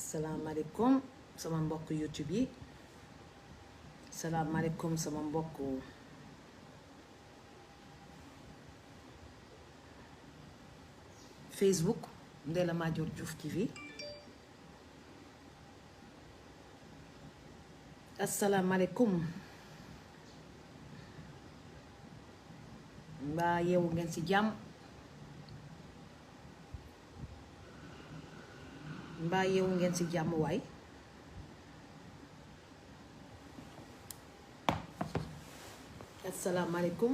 Assalamualaikum sama mbokk YouTube yi assalamualaikum sama mbokk Facebook Ndella Madior Diouf TV assalamualaikum mbaa yeewu ngeen ci jàmm mbaa yeewu ngeen ci jàmm waay assalamualaikum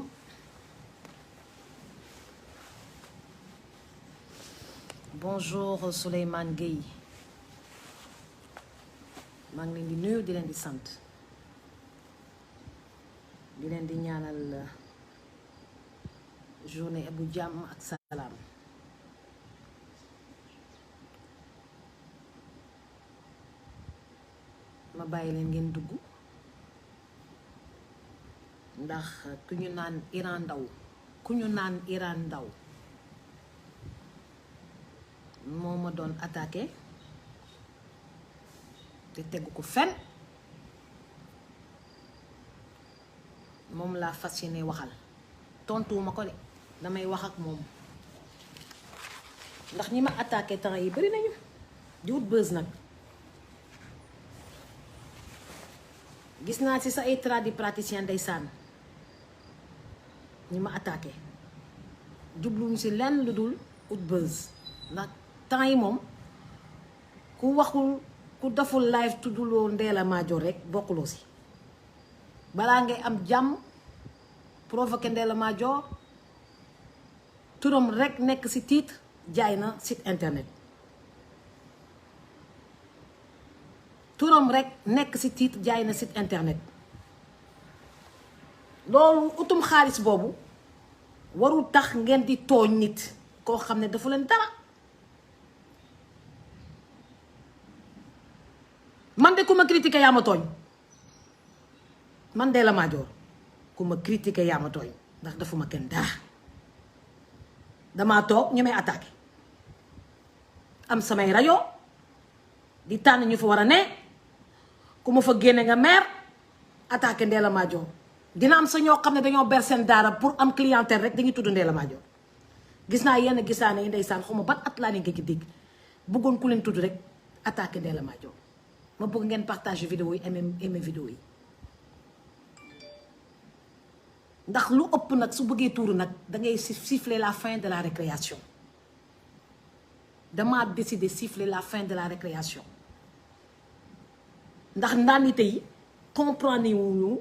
bonjour Souleymane Gueye maa ngi leen di nuyu di leen di sant di leen di ñaanal journée bu jàmm ak salaam ma bàyyi leen ngeen dugg ndax ku ñu naan Iran Ndaw moo ma doon attaqué te tegu ko fen moom laa fas yéene waxal tontuwuma ko de damay wax ak moom ndax ñi ma attaqué temps yi bari nañu di wut buzz nag gis naa ci sa ay tradipraticien ndeysaan ñi ma attaqué jubluwuñ ci lenn lu dul ut buzz ndax temps yi moom ku waxul ku deful live tudduloo Ndella Madior rek bokkuloo ci balaa ngay am jàmm provoqué Ndella Madior turam rek nekk ci titre jaay na site internet turam rek nekk ci titre jaay na site internet loolu utum xaalis boobu warul tax ngeen di tooñ nit koo xam ne dafa leen dara man de ku ma critiqué yaa ma tooñ man Ndella Madior ku ma critiqué yaa ma tooñ ndax defuma kenn dara damaa toog ñu may attaqué am samay rajo di tànn ñu fa war a ne ku ma fa génne nga meer attaqué Ndella Madior dina am sa ñoo xam ne dañoo ber seen daara pour am clientèle rek dañuy tudd Ndella Madior gis naa yenn gisaane yi ndeysaan xaw ma ban at laa ne nga ci dégg bëggoon ku leen tudd rek attaqué Ndella Madior ma bëgg ngeen partage vidéo yi aimé vidéo yi ndax lu ëpp nag su bëggee tuuru nag dangay siffler la fin de la récréation dama décidé siffler la fin de la récréation ndax ndaanite yi comprendre wuñu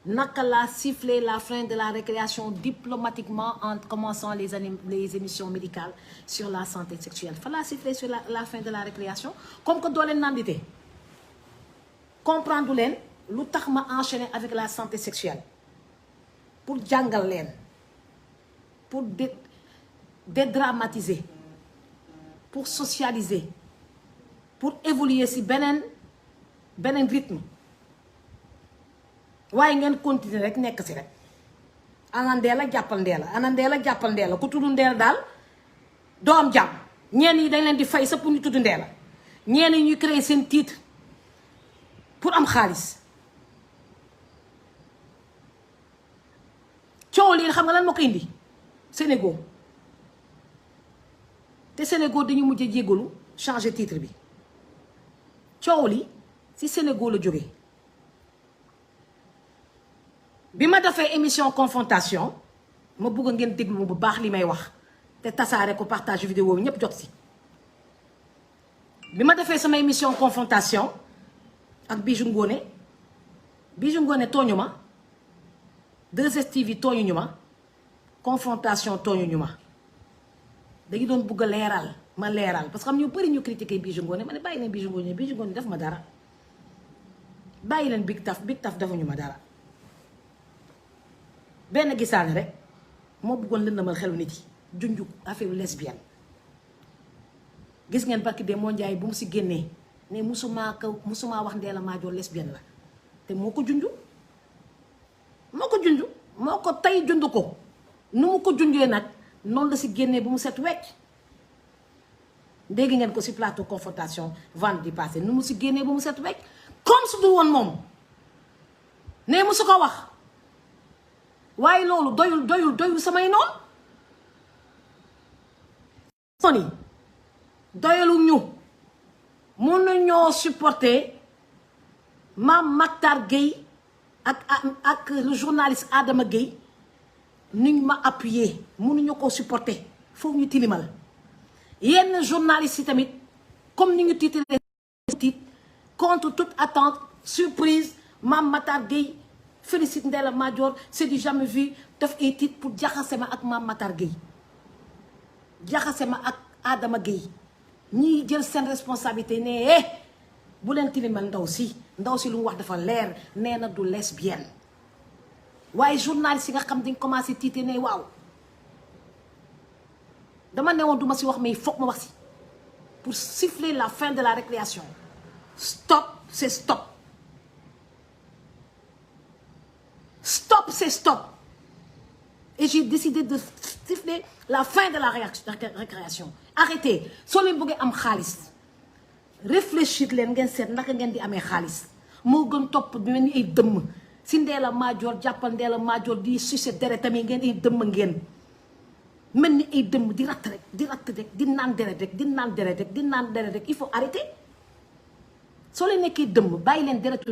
naka la siffler la fin de la récréation diplomatiquement en commençant les émissions médicales sur la santé sexuelle fa la siffler sur la fin de la récréation comme que doo leen nandite comprendre leen lu tax ma enchaîner avec la santé sexuelle pour jàngal leen pour dédramatiser pour socialiser pour évoluer ci beneen rythme waaye ngeen continuer rek nekk ci rek ana Ndella jàppal Ndella ana Ndella jàppal Ndella ku tudd Ndella daal doo am jàmm ñeen yi dañ leen di fay sa pour ñu tudd Ndella ñeen yi ñuy créer seen titre pour am xaalis coow lii xam nga lan moo ko indi Sénégal te Sénégal dañu mujj a jéggalu changer titre bi coow li ci Sénégal la jógee bi ma defee émission confrontation ma bëgg ngeen déglu bu baax li may wax te tasaare ko partage vidéo bi ñépp jot ci bi ma defee sama émission confrontation ak Bijou Ngoné tooñu ma 2STV tooñu ñu ma confrontation tooñu ñu ma dañu doon bëgg a leeral ma leeral parce que xam ñu bëri ñu critiqué Bijou Ngoné ma ne bàyyi leen Bijou Ngoné def ma dara bàyyi leen Big Taf defuñu ma dara benn gisaane rek moo bëggoon lëndëmal xelu nit yi junju affaire lesbienne gis ngeen barki de moo njaay bu mu si génnee ne musuma wax Ndella Madior lesbienne la te moo ko junju moo ko tey jund ko nu mu ko junjee nag noonu la si génnee bu mu set wecc dégg ngeen ko si plateau confrontation vendredi passé nu mu si génnee ba mu set rek comme su dul woon moom ne mu su ko wax waaye loolu doyul samay noonu soni doyalu ñu mun na ñoo supporter Mame Mactar Gueye ak le journaliste Adama Gueye ni ñu ma appuyé mënuñu ko supporter foofu ñu tilimal yenn journalistes yi tamit comme ni ñu titré titre contre toute attente surprise Mame Mactar Gueye félicite Ndella Madior c'est du jamais vu def ay titre pour jaxase ma ak Mame Mactar Gueye jaxase ma ak Adama Gueye ñii jël seen responsabilité ne bu leen tilimal ndaw si lu mu wax dafa leer nee na du lesbienne waaye journaliste yi nga xam dañ commencé tiite ne waaw dama ne woon du ma si wax mais foog ma wax si pour siffler la fin de la récréation stop c'est stop stop c'est stop et j'ai décidé de siffler la fin de la récréation arrêtez soo leen bëggee am xaalis réfléchir leen ngeen seet naka ngeen di amee xaalis moo gën topp bi mel ni ay dëmm si Ndella Madior jàppal Ndella Madior di sucé deret tamit ngeen ay dëmm ngeen mel ni ay dëmm di ratt rek di naan deret rek di naan deret rek il faut arrêter soo leen nekkee dëmm bàyyi leen deretu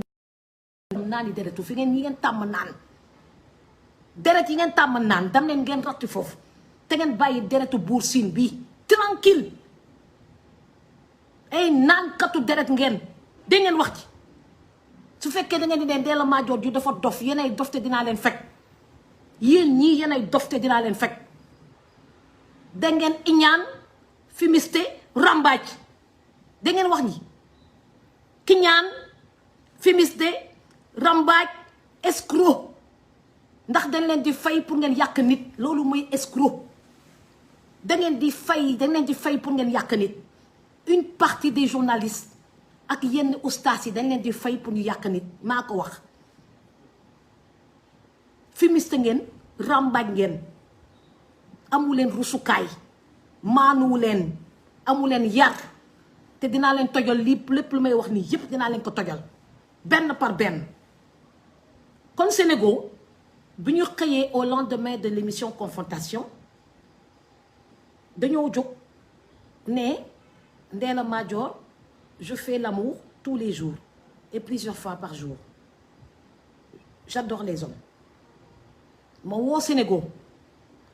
naani deretu fi ngeen yi ngeen tàmm naan deret yi ngeen tàmm naan dam leen ngeen ratti foofu te ngeen bàyyi deretu buur siin bi tranquille ay naan katu deret ngeen dégg ngeen wax ci su fekkee da ngeen di ne Ndella Madior ju dafa dof yenay dof te dinaa leen fekk yéen ñii yenay dof te dinaa leen fekk da ngeen iñaan fumiste rambaaj da ngeen wax ñi ki ñaan fumiste rambaaj escroc ndax dañ leen di fay pour ngeen yàq nit loolu mooy escroc da ngeen di fay pour ngeen yàq nit une partie des journalistes ak yenn ustaas yi dañ leen di fay pour ñu yàq nit maa ko wax fumiste ngeen rambaaj ngeen amuleen rusukaay maanuwu leen amuleen yar te dinaa leen tojal lépp lu may wax nii yépp dinaa leen ko tojal benn par benn kon Sénégal bi ñu xëyee au lendemain de l'émission confrontation dañoo jóg ne Ndella Madior je fais l'amour tous les jours et plusieurs fois par jour j'adore les hommes ma woo Sénégal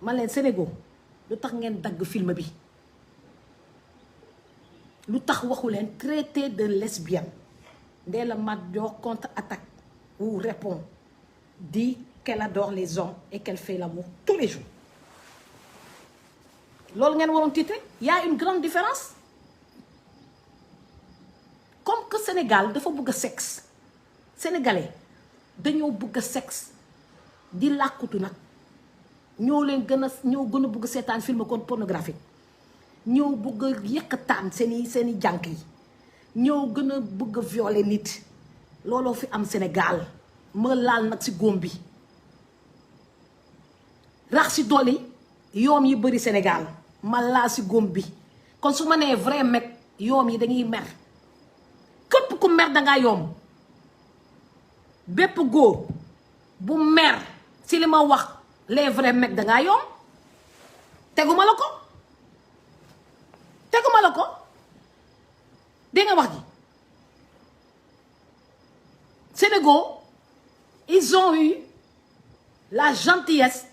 man leen Sénégal lu tax ngeen dagg film bi lu tax waxu leen traité de lesbienne Ndella Madior contre-attaque ou répond dit qu'elle adore les hommes et qu'elle fait l'amour tous les jours loolu ngeen waroon titre y a une grande différence comme que Sénégal dafa bëgg a sexe sénégalais dañoo bëgg a sexe di làkkutu nag ñoo gën a bëgg seetaan film kon pornographique ñoo bëgg a yëkkataan seeni jànk yi ñoo gën a bëgg a violer nit looloo fi am Sénégal ma laal nag si góom bi rax si dolli yoom yi bëri Sénégal ma laal si góom bi kon su ma nee vrai mec yoom yi dañuy mer képp ku mer dangaa yoom bépp góor bu mer si li ma wax les vrais mecs dangaa yoom teguma la ko dégg nga wax ji Sénégal ils ont eu la gentillesse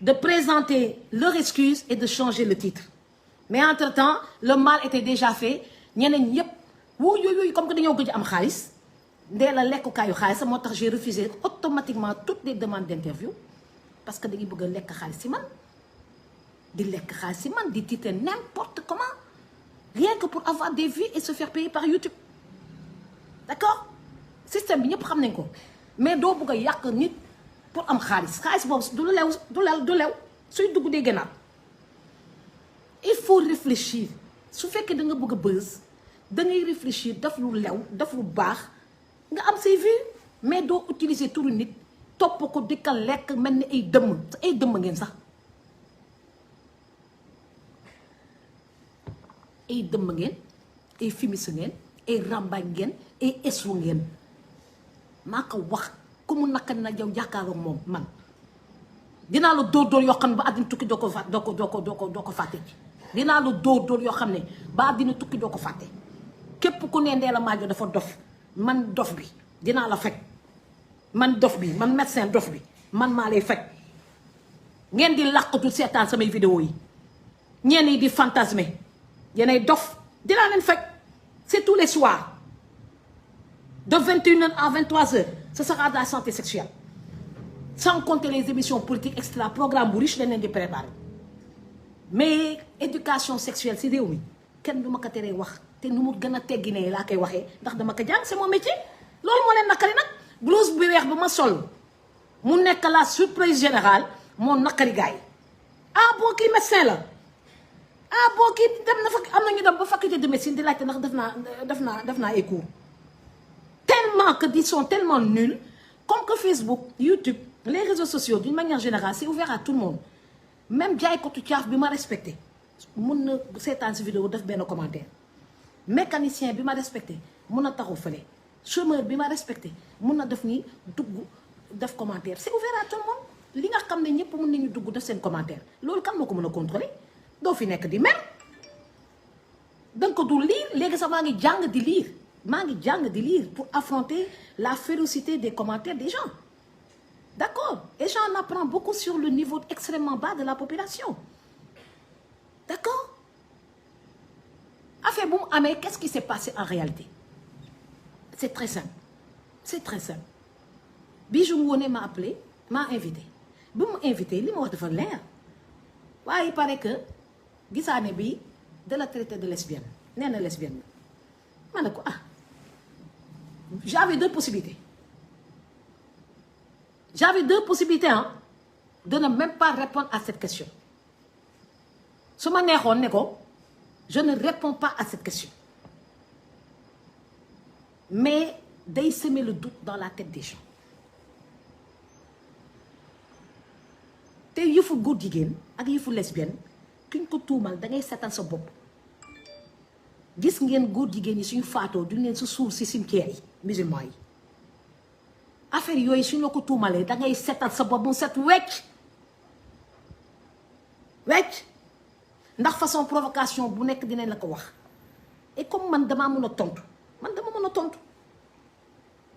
de présenter leur excuse et de changer le titre mais entre-temps le mal était déjà fait ñeneen ñëpp yooyu comme que dañoo gëj am xaalis Ndella lekkukaayu xaalis moo tax j'ai refusé automatiquement toutes les demandes d'interview parce que dañuy bëgg a lekk xaalis si man di lekk xaalis si man di titrer n'importe comment rien que pour avoir des vues et se faire payer par YouTube d'accord système bi ñëpp xam nañ ko mais doo bëgg a yàq nit pour am xaalis boobu du lew suy dugg dee gënaat il faut réfléchir su fekkee da nga bëgg a buzz da ngay réfléchir daf lu lew daf lu baax nga am say vues mais doo utiliser turu nit topp ko di ka lekk mel ni ay dëmm ngeen sax ay dëmm ngeen ay fimis ngeen ay rambaaj ngeen ay eswu ngeen maa ko wax ku mu naqari na jaw jàkkaaroo moom man dinaa la dóor yoo xam ne ba àddina tukki doo ko fàtte dinaa la dóor yoo xam ne ba àddina tukki doo ko fàtte képp ku ne Ndella Madior dafa dof man dof bi dinaa la faj man dof bi man médecin dof bi man maa lay faj ngeen di làqatu seetaan samay vidéo yi ñeen yi di fantasmer yéenay dof dinaa leen faj c'est tous les soirs de 21h à 23h ce sera de la santé sexuelle sans compter les émissions politiques extra programme bu riche lañ leen di préparer mais éducation sexuelle si réew mi kenn du ma ko teree wax te nu mu gën a tegginee laa koy waxee ndax dama ko jàng c'est mon métier loolu moo leen nakari nag blouse bu weex ba ma sol mu nekk la surprise générale moo nakari gars yi ah boo kii médecin la ah boo kii dem na fa am na ñu dem ba faculté de médecine di laajte ndax def naa ay cours tellement que ils sont tellement nuls comme que Facebook YouTube les réseaux sociaux d'une manière générale c'est ouvert à tout le monde même jaaykatu caaf bi ma respecté mun na seetaan si vidéo def benn commentaire mécanicien bi ma respecté mun na taxaw fële chômeur bi ma respecté mun na def nii dugg def commentaire c'est ouvert à tout le monde li nga xam ne ñëpp mun nañu dugg def seen commentaire loolu kan moo ko mën a contrôler doo fi nekk di mer danga ko du lire léegi sax maa ngi jàng di lire pour affronter la férocité des commentaires des gens d'accord et j'en apprends beaucoup sur le niveau extrêmement bas de la population d'accord affaire bu mu amee qu'est-ce qui s'est passé en réalité c'est très simple Bijou Ngoné m'a appelé m'a invité bi mu invité li ma wax dafa leer waaye il paraît que gisaane bi de la traité de lesbienne nee na lesbienne ma ne ko ah j'avais deux possibilités de ne même pas répondre à cette question su ma neexoon ne ko je ne réponds pas à cette question mais day semer le doute dans la tête des gens te yëfu góor jigéen ak yëfu lesbienne kuñ ko tuumal da ngay seetal sa bopp gis ngeen góor jigéen yi suñu faatoo duñ leen su suul si cimetière yi musulman yi affaire yooyu suñu la ko tuumalee da ngay seetal sa bopp mu set wecc ndax façon provocation bu nekk dinañ la ko wax et comme man damaa mën a tontu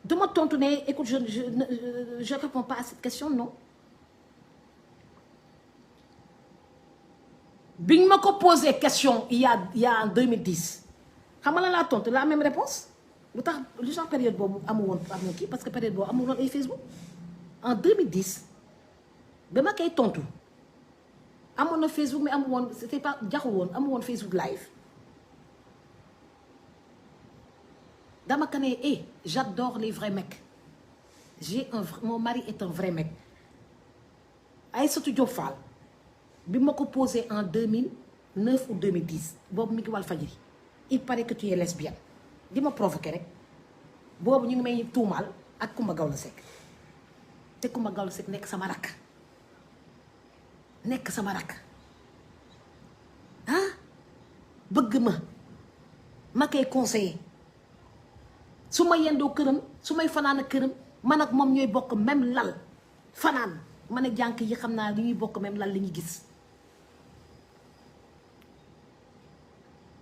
dama tontu ne écoute je réponds pas à cette question non biñ ma ko posé question il y a en 2010 xam nga la laa tontu la même réponse lu tax lu genre période boobu amu woon kii parce que période boobu amu woon ay Facebook en 2010 ba ma koy tontu amoon na Facebook mais amu woon c'était pas jaxul woon amu woon Facebook live dama ko ne j'adore les vrais mecs mon mari est un vrai mec Aïssatou Diop Fall bi ma ko posé en 2009 ou 2010 boobu mi ngi Walfadjri il paraît que tu es lesbienne di ma provoqué rek boobu ñu ngi may tuumaal ak Coumba Gawlo Seck te Coumba Gawlo Seck nekk sama rakk bëgg ma koy conseiller su ma yendoo këram su may fanaan ak këram man ak moom ñooy bokk même lal fanaan man ak jànk yi xam naa li ñuy bokk même lal la ñuy gis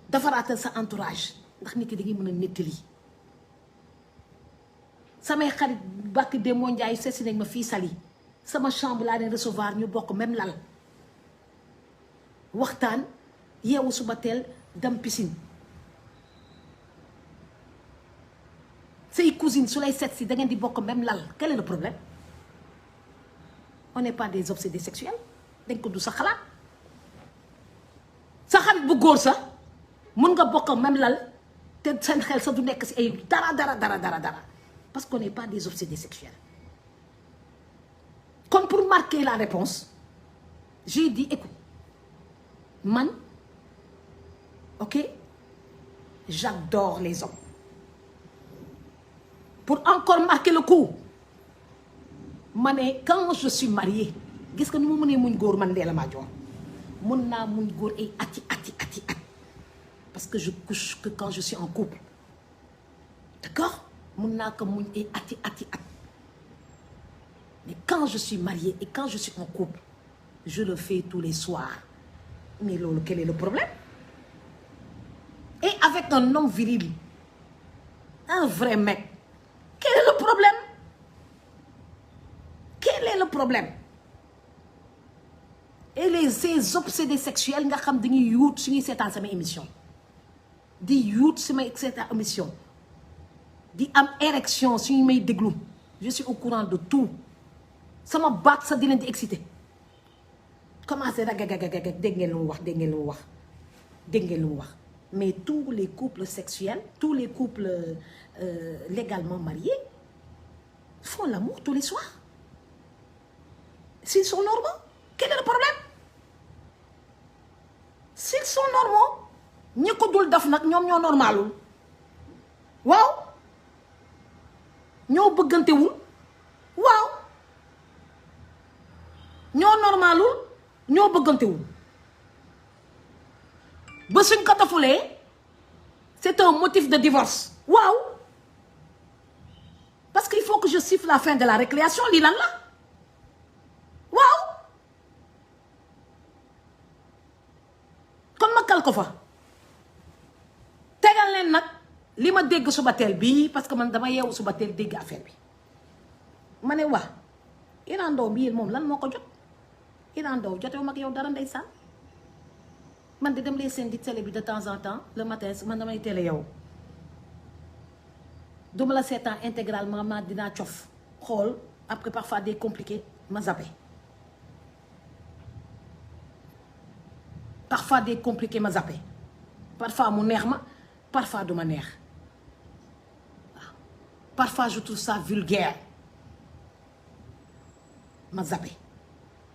defaraatal sa entourage ndax nit ki da ngay mën a nettali samay xarit bàkk de moo njaay seesi nañ ma fii Saly sama chambre laa leen recevoir ñu bokk même lal waxtaan yeewu suba teel dem piscine say cousine su lay seet si da ngeen di bokk même lal quel est le problème on n'est pas des obsédés sexuels dañ ko du sa xalaat sa xarit bu góor sax mën nga bokk même lal te seen xel sax du nekk si ay dara parce qu'on n'est pas des obsédés sexuels comme pour marquer la réponse j'ai dit écoute man ok j'adore les hommes pour encore marquer le coup ma ne quand je suis mariée gis nga nu mu mënee muñ góor man Ndella Madior mën naa muñ góor ay ati parce que je couche que quand je suis en couple. D'accord? Mun naa ko muñ ay ati. Mais quand je suis mariée et quand je suis en couple, je le fais tous les soirs. Mais loolu, quel est le problème? Et avec un homme viril, un vrai mec, quel est le problème? Quel est le problème? Et ces obsédés sexuels nga xam dañuy yuut suñuy seetaan sama émission di yuut sama seetaan émission di am érection suñu may déglu, je suis au courant de tout. sama baat sa di leen di excité commencé ragagagagag dégg ngeen lu mu wax mais tous les couples sexuels, tous les couples légalement mariés font l'amour tous les soirs. S'ils sont normaux, quel est le problème? S'ils sont normaux, ñi ko dul def nag ñoom ñoo normalul. waaw ñoo bëggantewul. waaw ñoo normalul ñoo bëggantewul. ba suñ ko defulee c'est un motif de divorce. waaw parce qu'il faut que je siffle la fin de la récréation. lii lan la? waaw kon ma kal ko fa tegal leen nag li ma dégg suba teel bii, parce que man dama yeewu suba teel dégg affaire bi. ma ne waa Iran Ndao bii moom lan moo ko jot? Iran Ndao jotewu mag yow dara ndeysaan. man di dem lay seen di télé bi de temps en temps le matin man damay télé yow duma la seetaan intégralement ma dinaa cof xool après parfois des compliqués ma zappé. Parfois des compliqués ma zappé. Parfois mu neex ma, parfois du ma neex. waaw parfois je trouve ça vulgaire ma zappé.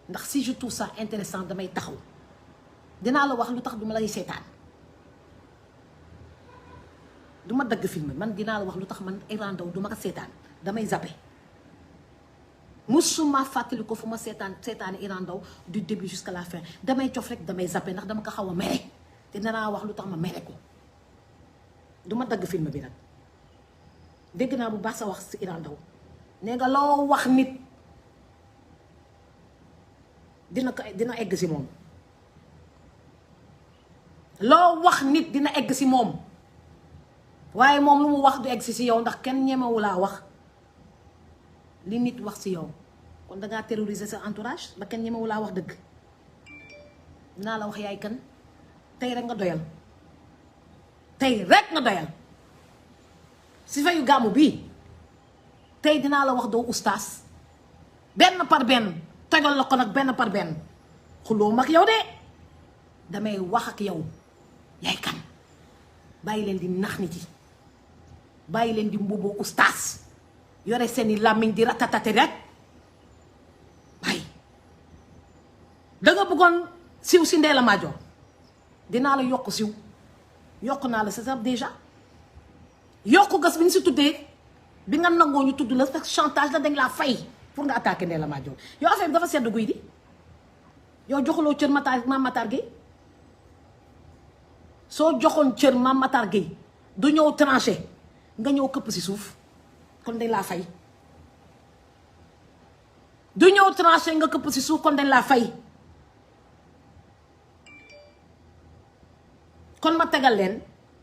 ndax si je trouve ça intéressant damay taxaw dinaa la wax lu tax du ma lay seetaan. du ma dagg film man dinaa la wax lu tax man Iran Ndao du ma ko seetaan damay zappé. musuma fàttali ko fu ma seetaani Iran Ndao du début jusqu'à la fin damay cof rek damay zappé ndax dama ko xaw a mere te danaa wax lu tax ma mere ko. du ma dagg film bi nag dégg naa bu baax sa wax si Iran Ndao nee nga loo wax nit dina egg si moom. loo wax nit dina egg si moom waaye moom lu mu wax du egg si yow ndax kenn ñemewu laa wax li nit wax si yow. kon dangaa terroriser sa entourage ba kenn ñemewu laa wax dëgg. dinaa la wax yaay kan tey rek nga doyal. tey rek nga doyal si fayu gàmmu bii tey dinaa la wax doo ustaas benn par benn tegal la ko nag benn par benn xuloo mag yow de damay wax ak yow yaay kan. bàyyi leen di nax nit yi bàyyi leen di mbubboo ustaas yore seeni làmmiñ di ratatate rek bàyyi. danga bëggoon siw si Ndella Madior dinaa la yokk siw. yokk naa la c'est ça déjà yokk gas bi ñu si tuddee bi nga nangoo ñu tudd la fekk chantage la dañ laa fay pour nga attaquer Ndella Madior. yow affaire bi dafa sedd guy di yow joxuloo cër Mame Matar Gueye. soo joxoon cër Mame Matar Gueye du ñëw tranché nga ñëw këpp si suuf kon dañ laa fay. du ñëw tranché nga këpp si suuf kon dañ laa fay. kon ma tegal leen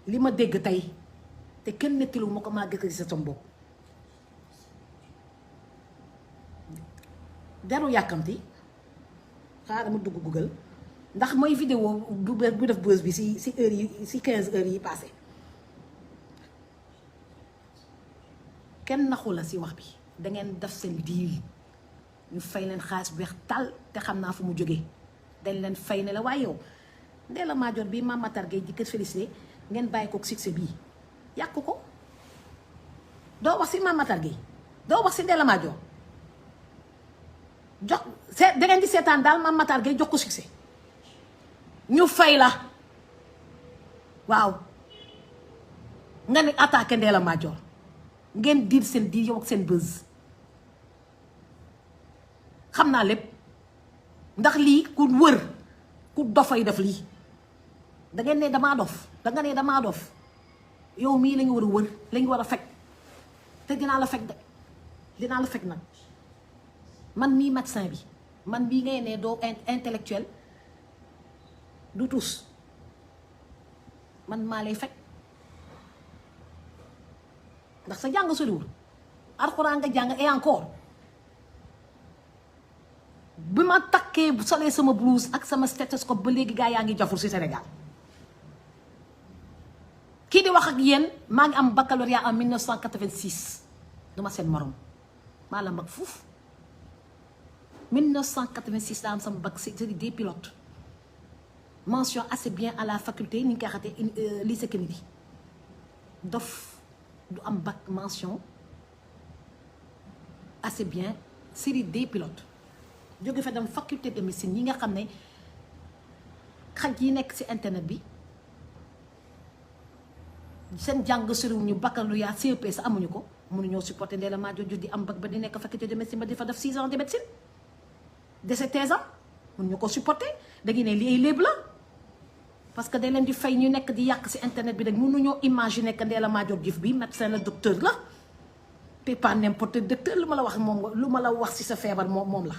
li ma dégg tey te kenn nettilu ma ko maa gëkk ci sa tom bopp. deru yàkkamti xaaral ma dugg Google ndax mooy vidéo bu def buzz bi si heure yi si 15 heures yi passé kenn naxu la si wax bi da ngeen def seen diil ñu fay leen xaalis bu weex tal te xam naa fu mu jógee dañ leen fay ne la waaye yow Ndella Madior bii Mame Matar Gueye di ko félicité ngeen bàyyi ko succès bii yàq ko. doo wax si Mame Matar Gueye doo wax si Ndella Madior jox da ngeen di seetaan daal Mame Matar Gueye jox ko succès ñu fay la waaw nga ne attaqué Ndella Madior ngeen diir seen diir yow ak seen buzz. xam naa lépp ndax lii ku wër ku dofay def lii da ngeen ne damaa dof da nga ne damaa dof yow mii la ñu war a wër la ñu war a fekk te dinaa la fekk de dinaa la fekk nag man mii médecin bi man bii ngay ne doo intellectuel du tus man maa lay fekk ndax sa jàng soriwul alxuraan nga jàng et encore bi ma takkee solee sama blouse ak sama stéthoscope ba léegi gaa yaa ngi jafur ci Sénégal kii di wax ak yéen maa ngi am baccalauréat en 1986 duma seen morom maa la mag fuuf 1986 daa am sama bac c'est des pilotes mention assez bien à la faculté ni ñu koy xatee lycée Kennedy dof du am bac mention assez bien série des pilotes jóge fa dem faculté de médecine yi nga xam ne xaj yi nekk ci internet bi seen jàng soriwul ñu baccalauréat CEP sa amuñu ko mënuñoo supporter Ndella Madior Diouf di am bac ba di nekk faculté de médecine ba di fa def 6 ans de médecine dese 13 ans mënuñu ko supporter da ngi ne li ay léeb la parce que dañ leen di fay ñu nekk di yàq ci internet bi rek mënuñoo imaginer que Ndella Madior Diouf bi médecin la docteur la te pas n'importe docteur lu ma la wax moom lu ma la wax ci sa feebar moom la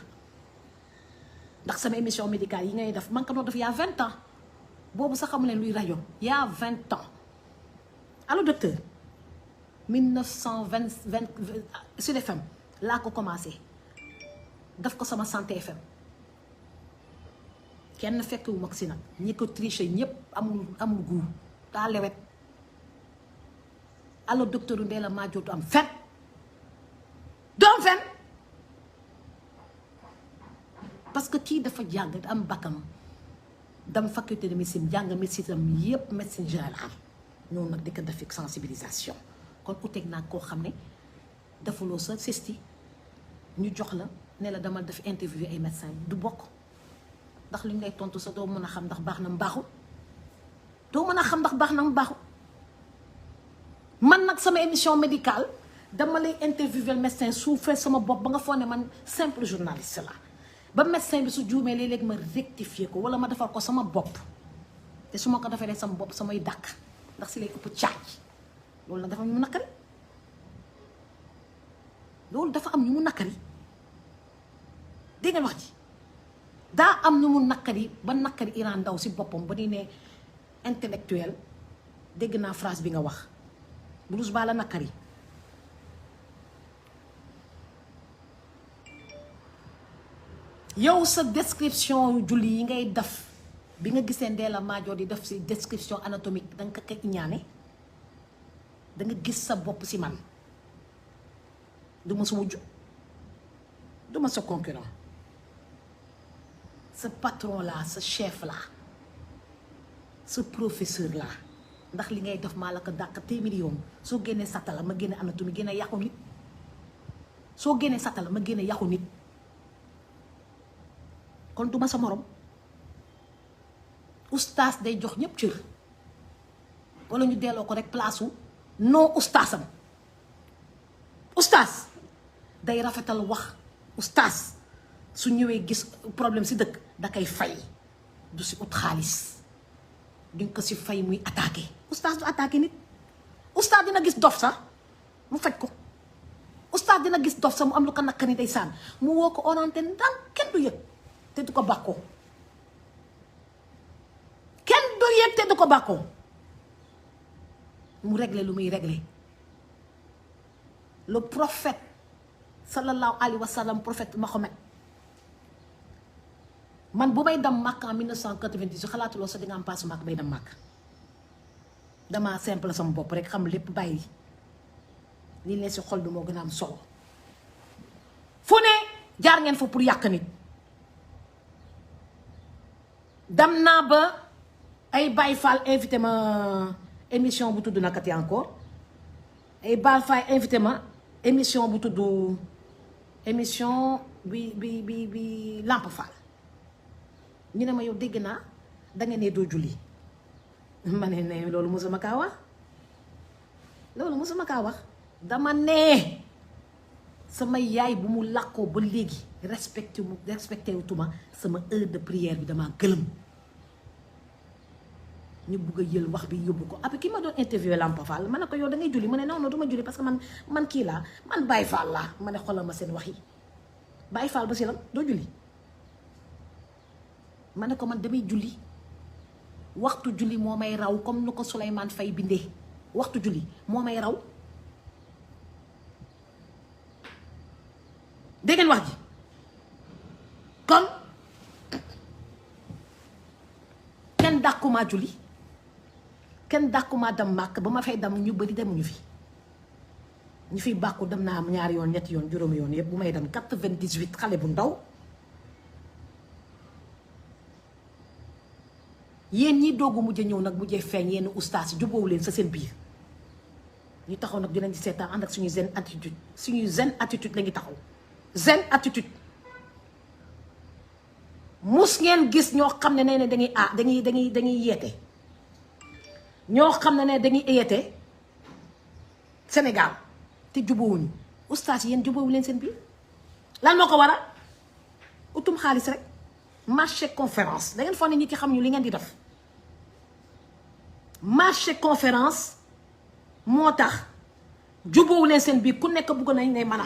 ndax sama émission médicale yi ngay def man ko doon def y a 20 ans boobu sax xamu leen luy rajo y a 20 ans allo docteur 1920 Sud FM laa ko commencé daf ko sama santé FM kenn fekkewu mag si nag ñi ko triché ñépp amul goût daa lewet allo docteur u Ndella Madior du am fen du am fen parce que kii dafa jàng am bakkam dam faculté de médecine jàng médecine am yépp médecine générale ñoo nag di ko def sensibilisation kon uteeg naa koo xam ne defuloo sa CESTI ñu jox la ne la dama def interview ay médecin du bokk ndax li ñu lay tontu sa doo mën a xam ndax baax na mu baaxul doo mën a xam ndax baax na mu baaxul man nag sama émission médicale dama lay interviewer médecin suufee sama bopp ba nga foog ne man simple journaliste la ba médecin bi su juumee léeg-léeg ma rectifier ko wala ma defal ko sama bopp te su ma ko defee sama bopp samay dàq ndax si lay ëpp caaj loolu nag dafa am ñu mu nakari loolu dafa am ñu mu nakari dégg ngeen wax ji daa am ñu mu nakari ba nakari Iran Ndaw si boppam ba di ne intellectuel dégg naa phrase bi nga wax Bruce Ba la nakari yow sa description julli yi ngay def bi nga gisee Ndella Madior di def si description anatomique danga ko ñaane danga gis sa bopp si man du ma sa wujju du ma sa concurrent sa patron la sa chef la sa professeur la ndax li ngay def maa la ko dàq téeméeri yoon soo génnee satala ma génne anatomie génne yàqu nit soo génnee satala ma génne yàqu nit kon du ma sa morom ustaas day jox ñëpp cër wala ñu delloo ko rek place u non ustaasam ustaas day rafetal wax ustaas su ñëwee gis problème si dëkk da koy fay du si ut xaalis duñ ko si fay muy attaqué ustaas du attaqué nit ustaas dina gis dof sax mu faj ko ustaas dina gis dof sax mu am lu ko naqari day saan mu woo ko orienté ndànk kenn du yëg te du ko bàkkoo kenn du yëg te du ko bàkkoo mu réglé lu muy réglé le prophète sallallahu alayhi wa sallam prophète Mahomet man bu may dem Makka en 1998 xalaatuloo sax di nga am passe Makka bay dem Makka damaa simple sama bopp rek xam lépp bàyyi li ne si xol bi moo gën a am solo fu ne jaar ngeen fa pour yàq nit dem naa ba ay Baye Fall invité ma émission bu tudd nakati encore ay Baye Fall invité ma émission bu tudd émission bi Lamp Fall ñu ne ma yow dégg naa da nga ne doo julli ma ne loolu mosuma kaa wax loolu mosuma kaa wax dama ne sama yaay bu mu làkkoo ba léegi respecté wu tuma sama heure de prière bi dama gëlëm ñu bugg a jël wax bi yóbbu ko après ki ma doon interviewé Lampa Fall ma ne ko yow da ngay julli mu ne non non du ma julli parce que man kii laa man Baye Fall laa ma ne xoolal ma seen wax yi Baye Fall ba si lan doo julli ma ne ko man damay julli waxtu julli moo may raw comme nu ko Souleymane Faye bindee waxtu julli moo may raw dégg ngeen wax ji kon kenn dàqumaa julli kenn dàqumaa dem màkk ba ma fay dem ñu bëri demuñu fi ñu fiy bàkku dem naa am ñaari yoon ñetti yoon juróomi yoon yëpp bu may dem 98 xale bu ndaw yéen ñi doogu mujj ñëw nag mujjee feeñ yenn ustaas yi jubóowu leen sa seen biir ñu taxaw nag dinañ ci seetaan ànd ak suñu zen attitude suñu zen attitude la ngi taxaw zen attitude mus ngeen gis ñoo xam ne ne dañuy yeete ñoo xam ne dañuy yeete Sénégal te jubóowuñu ustaas yi yéen jubóowu leen seen biir lan moo ko waral utum xaalis rek marché conférence da ngeen foog ne ñi ci xam ñu li ngeen di def marché conférence moo tax jubóowu leen seen biir ku nekk bugg nañ ne mana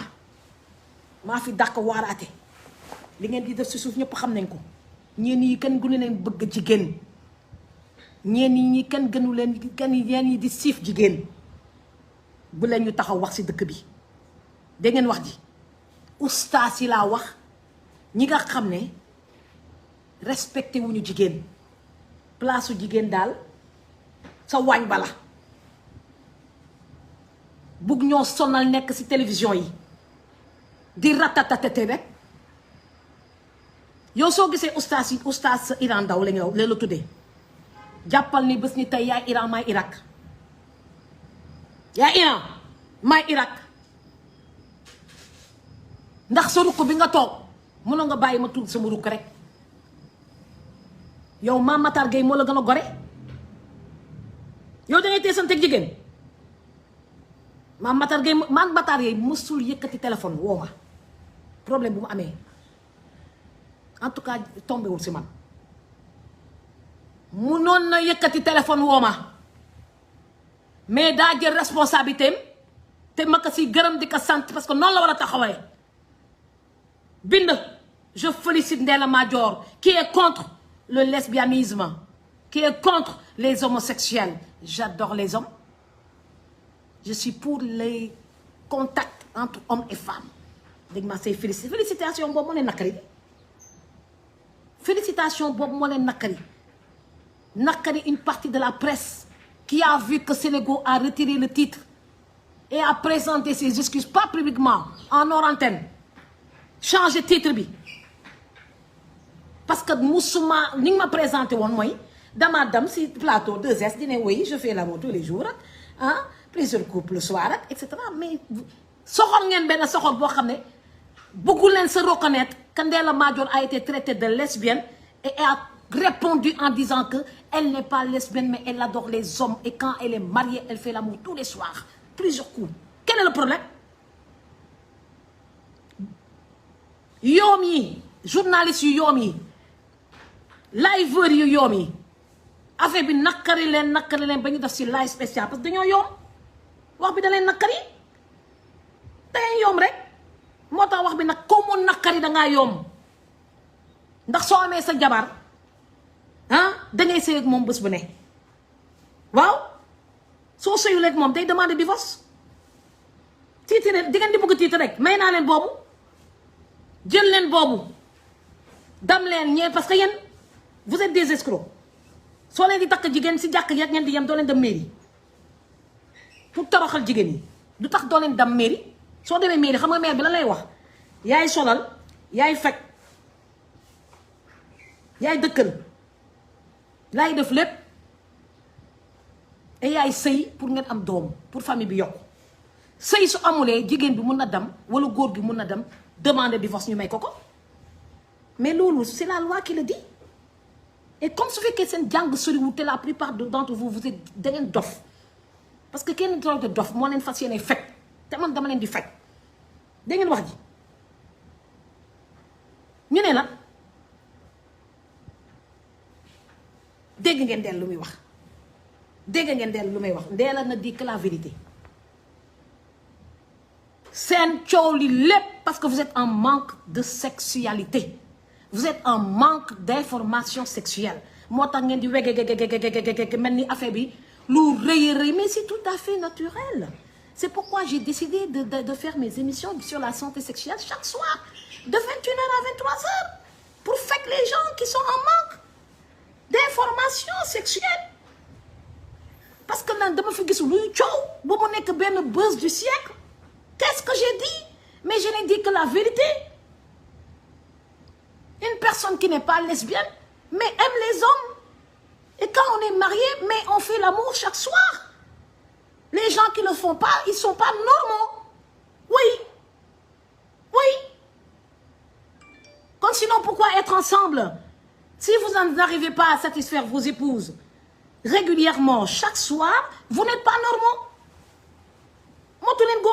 maa fi dàq waaraate li ngeen di def si suuf ñëpp xam nañ ko ñeen yi kenn gënu leen bëgg jigéen ñeen ñi kenn gënu leen kenn ñeen yi di siif jigéen bu leen ñu taxaw wax si dëkk bi da ngeen wax ji ustaas yi laa wax ñi nga xam ne respecté wuñu jigéen place su jigéen daal sa waañ bala bugg ñoo sonal nekk ci télévision yi di ratatatete rek yow soo gisee ustaas yi ustaas Iran Ndaw la ñu la tuddee jàppal ni bés ni tey yaay Iran maay Irak yaay Iran maay Irak ndax sa rukk bi nga toog mënoo nga bàyyi ma tudd sama rukk rek yow Mame Matar Gueye moo la gën a gore yow da ngay teesanteeg jigéen Mame Matar Gueye mësul yëkkati téléphone woo ma problème bu mu amee en tout cas tombé wul si man mu noon na yëkkati téléphone woo ma mais daa jël responsabilité am te ma ko si gërëm di ko sant parce que noonu la war a taxawee bind je félicite Ndella Madior qui est contre le lesbianisme qui est contre les homosexuels j'adore les hommes je suis pour les contacts entre hommes et femmes dégg ma say félicitation boobu moo leen nakari félicitation boobu moo leen nakari une partie de la presse qui a vu que Sénégal a retiré le titre et a présenté ses excuses pas publiquement en hors antenne changer titre bi parce que musuma ni nga ma présenté woon mooy dama dem si plateau 2S di ne oui je fais l'amour tous les jours ak ah plusieurs couples le soir ak et cetera mais soxor ngeen benn soxor boo xam ne bëggu leen se reconnaître que Ndella Madior a été traitée de lesbienne et a répondu en disant que elle n'est pas lesbienne mais elle adore les hommes et quand elle est mariée elle fait l'amour tous les soirs plusieurs coups quel est le problème yoom yi journaliste yu yoom yi liveur yu yoom yi affaire bi nakari leen ba ñu def si live spécial parce que dañoo yoom wax bi da leen nakari dangay yoom rek moo tax wax bi nag ko mu nakari dangaa yoom ndax soo amee sa jabar ah dangay sëy ak moom bés bu ne waaw soo sëyul ak moom day demander divorce tiiti rek di ngeen di bëgg tiiti rek may naa leen boobu jël leen boobu dam leen ñee parce que yéen vous êtes des escrocs soo leen di takk jigéen si jàkk yeeg ngeen di yem doo leen dem mairie pour toroxal jigéen yi du tax doo leen dem mairie soo demee mairie xam nga maire bi la lay wax yaay solal yaay faj yaay dëkkal laay def lépp et yaay sëy pour ngeen am doom pour famille bi yokku sëy su amulee jigéen bi mun na dem wala góor gi mun na dem demander divorce ñu may ko mais loolu c'est la loi qui le dit et comme su fekkee seen jàng soriwul te la plupart d'entre vous vous êtes da ngeen dof parce que kenn doon dof moo leen fas yéene fekk te man dama leen di fekk da ngeen wax ji ñu ne la dégg ngeen del lu muy wax dégg ngeen Ndella lu may wax Ndella na dit que la vérité seen coow li lépp parce que vous êtes en manque de sexualité vous êtes en manque d'information sexuelle moo tax ngeen di wegegegegegegege mel ni affaire bi lu rëy mais c'est tout à fait naturel c'est pourquoi j'ai décidé de faire mes émissions sur la santé sexuelle chaque soir de 21h à 23h pour faire les gens qui sont en manque d'information sexuelle parce que nag dama fi gisul luy coow ba mu nekk benn buzz du siècle qu'est-ce que j'ai dit mais je n'ai dit que la vérité une personne qui n'est pas lesbienne mais aime les hommes et quand on est marié mais on fait l'amour chaque soir les gens qui ne le font pas ils sont pas normaux oui comme sinon pourquoi être ensemble si vous n'arrivez pas à satisfaire vos épouses régulièrement chaque soir vous n'êtes pas normaux motu leen ko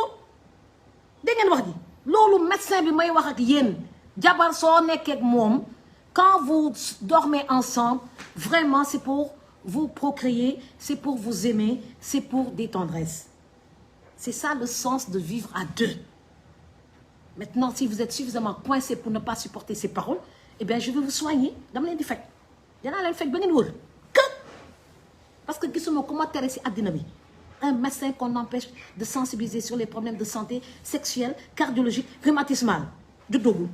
dégg ngeen wax ji loolu médecin bi may wax ak yéen jabar soo nekkee ak moom quand vous dormez ensemble vraiment c'est pour vous procréer c'est pour vous aimer c'est pour des tendresses c'est ça le sens de vivre à deux maintenant si vous êtes suffisamment coincé pour ne pas supporter ces paroles eh bien je vais vous soigner dama leen di fekk danaa leen fekk ba ngeen wër parce que gisuma ku ma tere si àddina bi un médecin qu'on empêche de sensibiliser sur les problèmes de santé sexuelle cardiologique rhumatismale juddoogul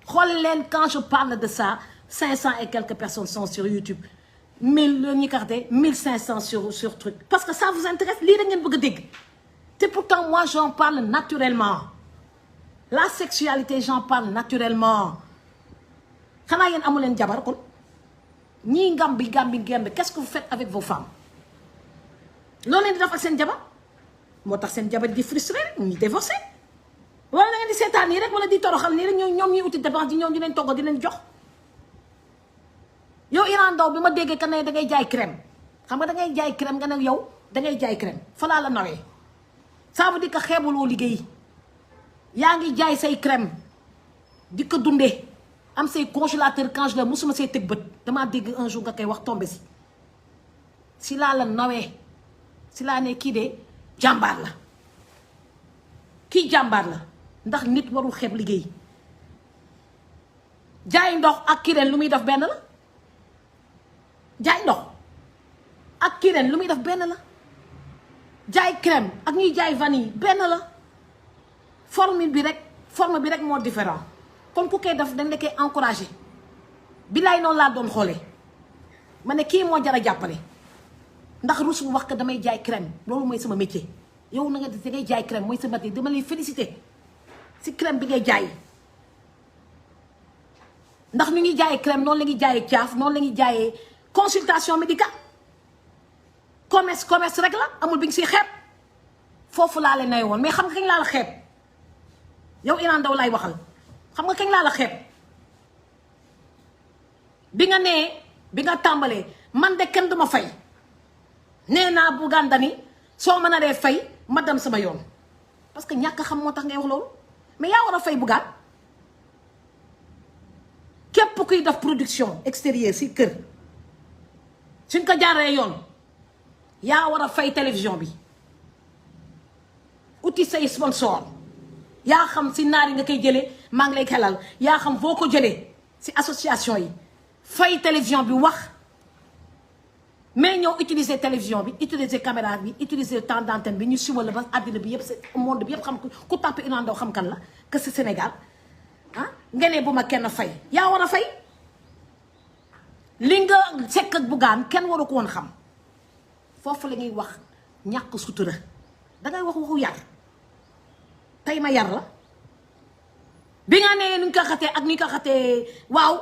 xool leen quand je parle de ça 500 et quelques personnes sont sur YouTube 1000 la ñuy carte 1500 sur truc parce que ça vous intéresse lii da ngeen bëgg a dégg te pourtant moi j'en parle naturellement la sexualité j'en parle naturellement xanaa yéen amu leen jabar kon ñii gambi gembe qu'est-ce que vous faites avec vos femmes loolu leen di def ak seen jabar moo tax seen jabar di frustré ñu divorcé wala da ngeen di seetaan nii rek wala di toroxal nii rek ñoom ñuy uti dépense di ñoom di leen togg di leen jox yow Iran Ndao bi ma déggee que ne da ngay jaay crème xam nga da ngay jaay crème nga ne yow da ngay jaay crème fa laa la nawee ça veut dire que xeebuloo liggéey yaa ngi jaay say crème di ko dundee am say congélateur congélateur musuma say tëg bët damaa dégg un jour nga koy wax tombé si laa la nawee si laa ne kii de jàmbaar la kii jàmbaar la ndax nit warul xeeb liggéey jaay ndox ak kireen lu muy def benn la jaay ndox ak kireen lu muy def benn la jaay crème ak ñuy jaay vanille benn la forme bi rek moo différent kon ku koy def dañ la koy encouragé bilaay noonu laa doon xoolee ma ne kii moo jar a jàppale ndax rus bu wax que damay jaay crème loolu mooy sama métier yow na nga da ngay jaay crème mooy sama métier dama lay féliciter si crème bi ngay jaay ndax ñu ngi jaayee crème noonu la ñuy jaayee caaf noonu la ñuy jaayee consultation médicale commerce rek la amul bi nga siy xeeb foofu laa leen nay woon mais xam nga kañ laa la xeeb yow Iran Ndao laay waxal xam nga kañ laa la xeeb bi nga tàmbalee man de kenn duma fay nee naa Bougane Dany soo mën a dee fay ma dem sama yoon parce que ñàkk xam moo tax ngay wax loolu mais yaa war a fay Bougane képp kuy def production extérieure si kër suñ ko jaaree yoon yaa war a fay télévision bi uti say sponsor yaa xam si naar yi nga koy jëlee maa ngi lay xelal yaa xam foo ko jëlee si association yi fay télévision bi wax mais ñëw utiliser télévision bi utiliser caméra bi utiliser temps d'antenne bi ñu siwal la ba àddina bi yëpp c'est monde bi yëpp xam ku tàppe Iran Ndao xam kan la que c'est Sénégal ah nga ne bu ma kenn fay yaa war a fay li nga sekk ak Bougane kenn waru ko woon xam foofu la ñuy wax ñàkk sutura dangay wax waxu yar tey ma yar la bi nga nee nuñ ko xatee ak nuñ ko xatee waaw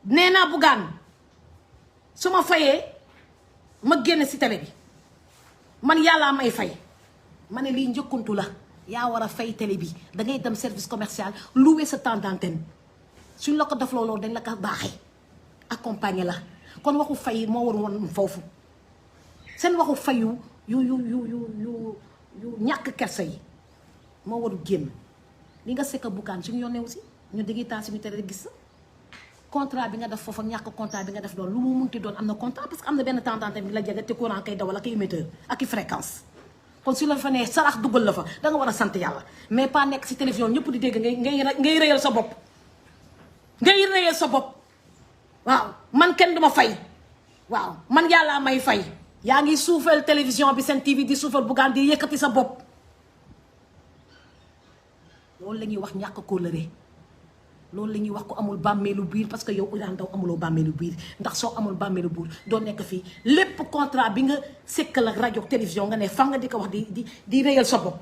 nee naa Bougane su ma fayee ma génn si télé bi man yàllaa may fay ma ne lii njëkkuntu la yaa war a fay télé bi da ngay dem service commercial louer sa temps d'antenne suñ la ko def looloo dañ la ko baaxee accompagner la kon waxu fay moo war woon foofu seen waxu fayu yu ñàkk kersa yi moo waru génn li nga sekk Bougane suñu yónnee aussi ñu dañuy taal suñu télé gis contrat bi nga def foofu ñàkk contrat bi nga def doon lu mu munti doon am na contrat parce que am na benn tendance bi la jege te courant kay dawal ak émetteur ak i fréquence kon su la fa nee sarax dugal la fa da nga war a sant yàlla mais pas nekk si télévision ñëpp di dégg ngay réyal sa bopp ngay réyal sa bopp waaw man kenn duma fay waaw man yàllaa may fay yaa ngi suufal télévision bi seen TV di suufal Bougane di yëkkati sa bopp loolu la ñuy wax ñàkk kóllëre loolu la ñuy wax ko amul bàmmeelu biir parce que yow Iran Ndao amuloo bàmmeelu biir ndax soo amul bàmmeelu biir doo nekk fii lépp contrat bi nga sekkal ak rajo télévision nga ne fan nga di ko wax di réyal sa bopp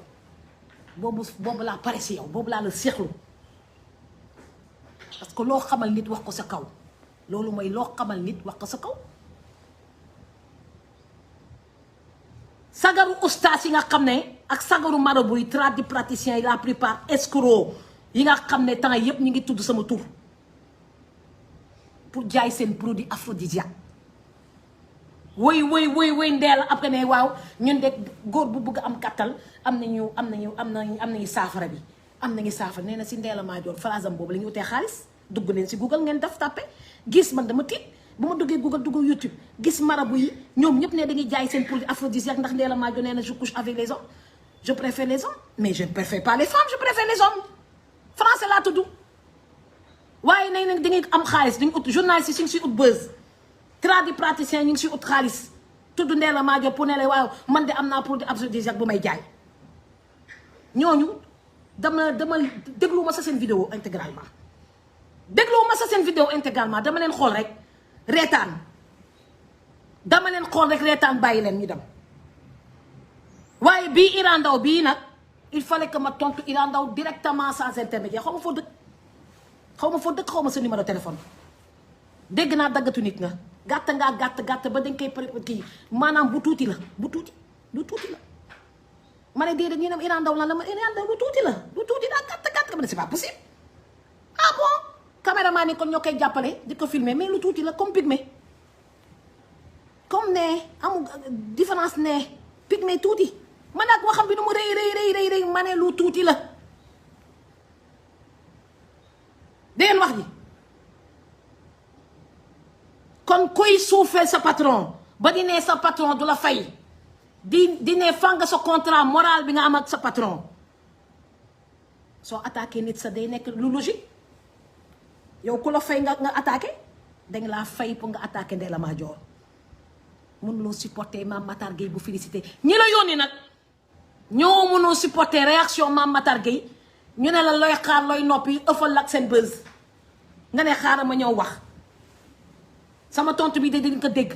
boobu laa pare si yow boobu laa la seexlu parce que loo xamal nit wax ko sa kaw loolu mooy loo xamal nit wax ko sa kaw sagaru ustaas yi nga xam ne ak sagaru marabu yi tradipraticiens yi la plupart escrocs yi nga xam ne temps yëpp ñu ngi tudd sama tur pour jaay seen produit aphrodisiaque woy ndeel après ne waaw ñun de góor bu bëgg am kattal am nañu saafara bi am nañu saafara nee na si Ndella Madior phrase am boobu la ñu utee xaalis dugg leen si Google ngeen def tàppe gis man dama tiit bu ma duggee Google dugg YouTube gis marabu yi ñoom ñëpp ne dañuy jaay seen produit aphrodisiaque ndax Ndella Madior nee na je couche avec les hommes je préfère les hommes mais je ne préfère pas les femmes je préfère les hommes français laa tudd waaye nañ nag da ngay am xaalis dañu ut journaliste yi suñu si ut buzz tradipraticien ñu ngi si ut xaalis tudd Ndella Madior pour ne la waaw man de am naa produit aphrodisiaque bu may jaay ñooñu dama déglu ma sa seen vidéo intégralement dama leen xool rek reetaan bàyyi leen ñu dem waaye bii Iran Ndao bii nag il fallait que ma tontu Iran Ndao directement sans intermédiaire xaw ma foo dëkk xaw ma sa numéro téléphone dégg naa daggatu nit nga gàtt ba dañ koy kii maanaam bu tuuti la ma ne déedéet ñu ne Iran Ndao lan la ma Iran Ndao lu tuuti daa gàtt ka ma ne c'est pas possible ah bon caméraman yi kon ñoo koy jàppale di ko filmer mais lu tuuti la comme pygmée comme ne amul différence ne pygmée tuuti man nag waxam bi nu mu rëy ma ne lu tuuti la dangeen wax ji kon kuy suufee sa patron ba di ne sa patron du la fay di ne fa nga sa contrat moral bi nga am ak sa patron soo attaqué nit sa day nekk lu logique yow ku la fay nga attaqué dañ laa fay pour nga attaqué Ndella Madior mënuloo supporter Mame Matar Gueye bu félicité ñi la yónni nag ñoo mënoo supporter réaction Mame Matar Gueye ñu ne la looy xaar looy noppi ëffal ak seen buzz nga ne xaaral ma ñëw wax sama tontu bi de dañ ko dégg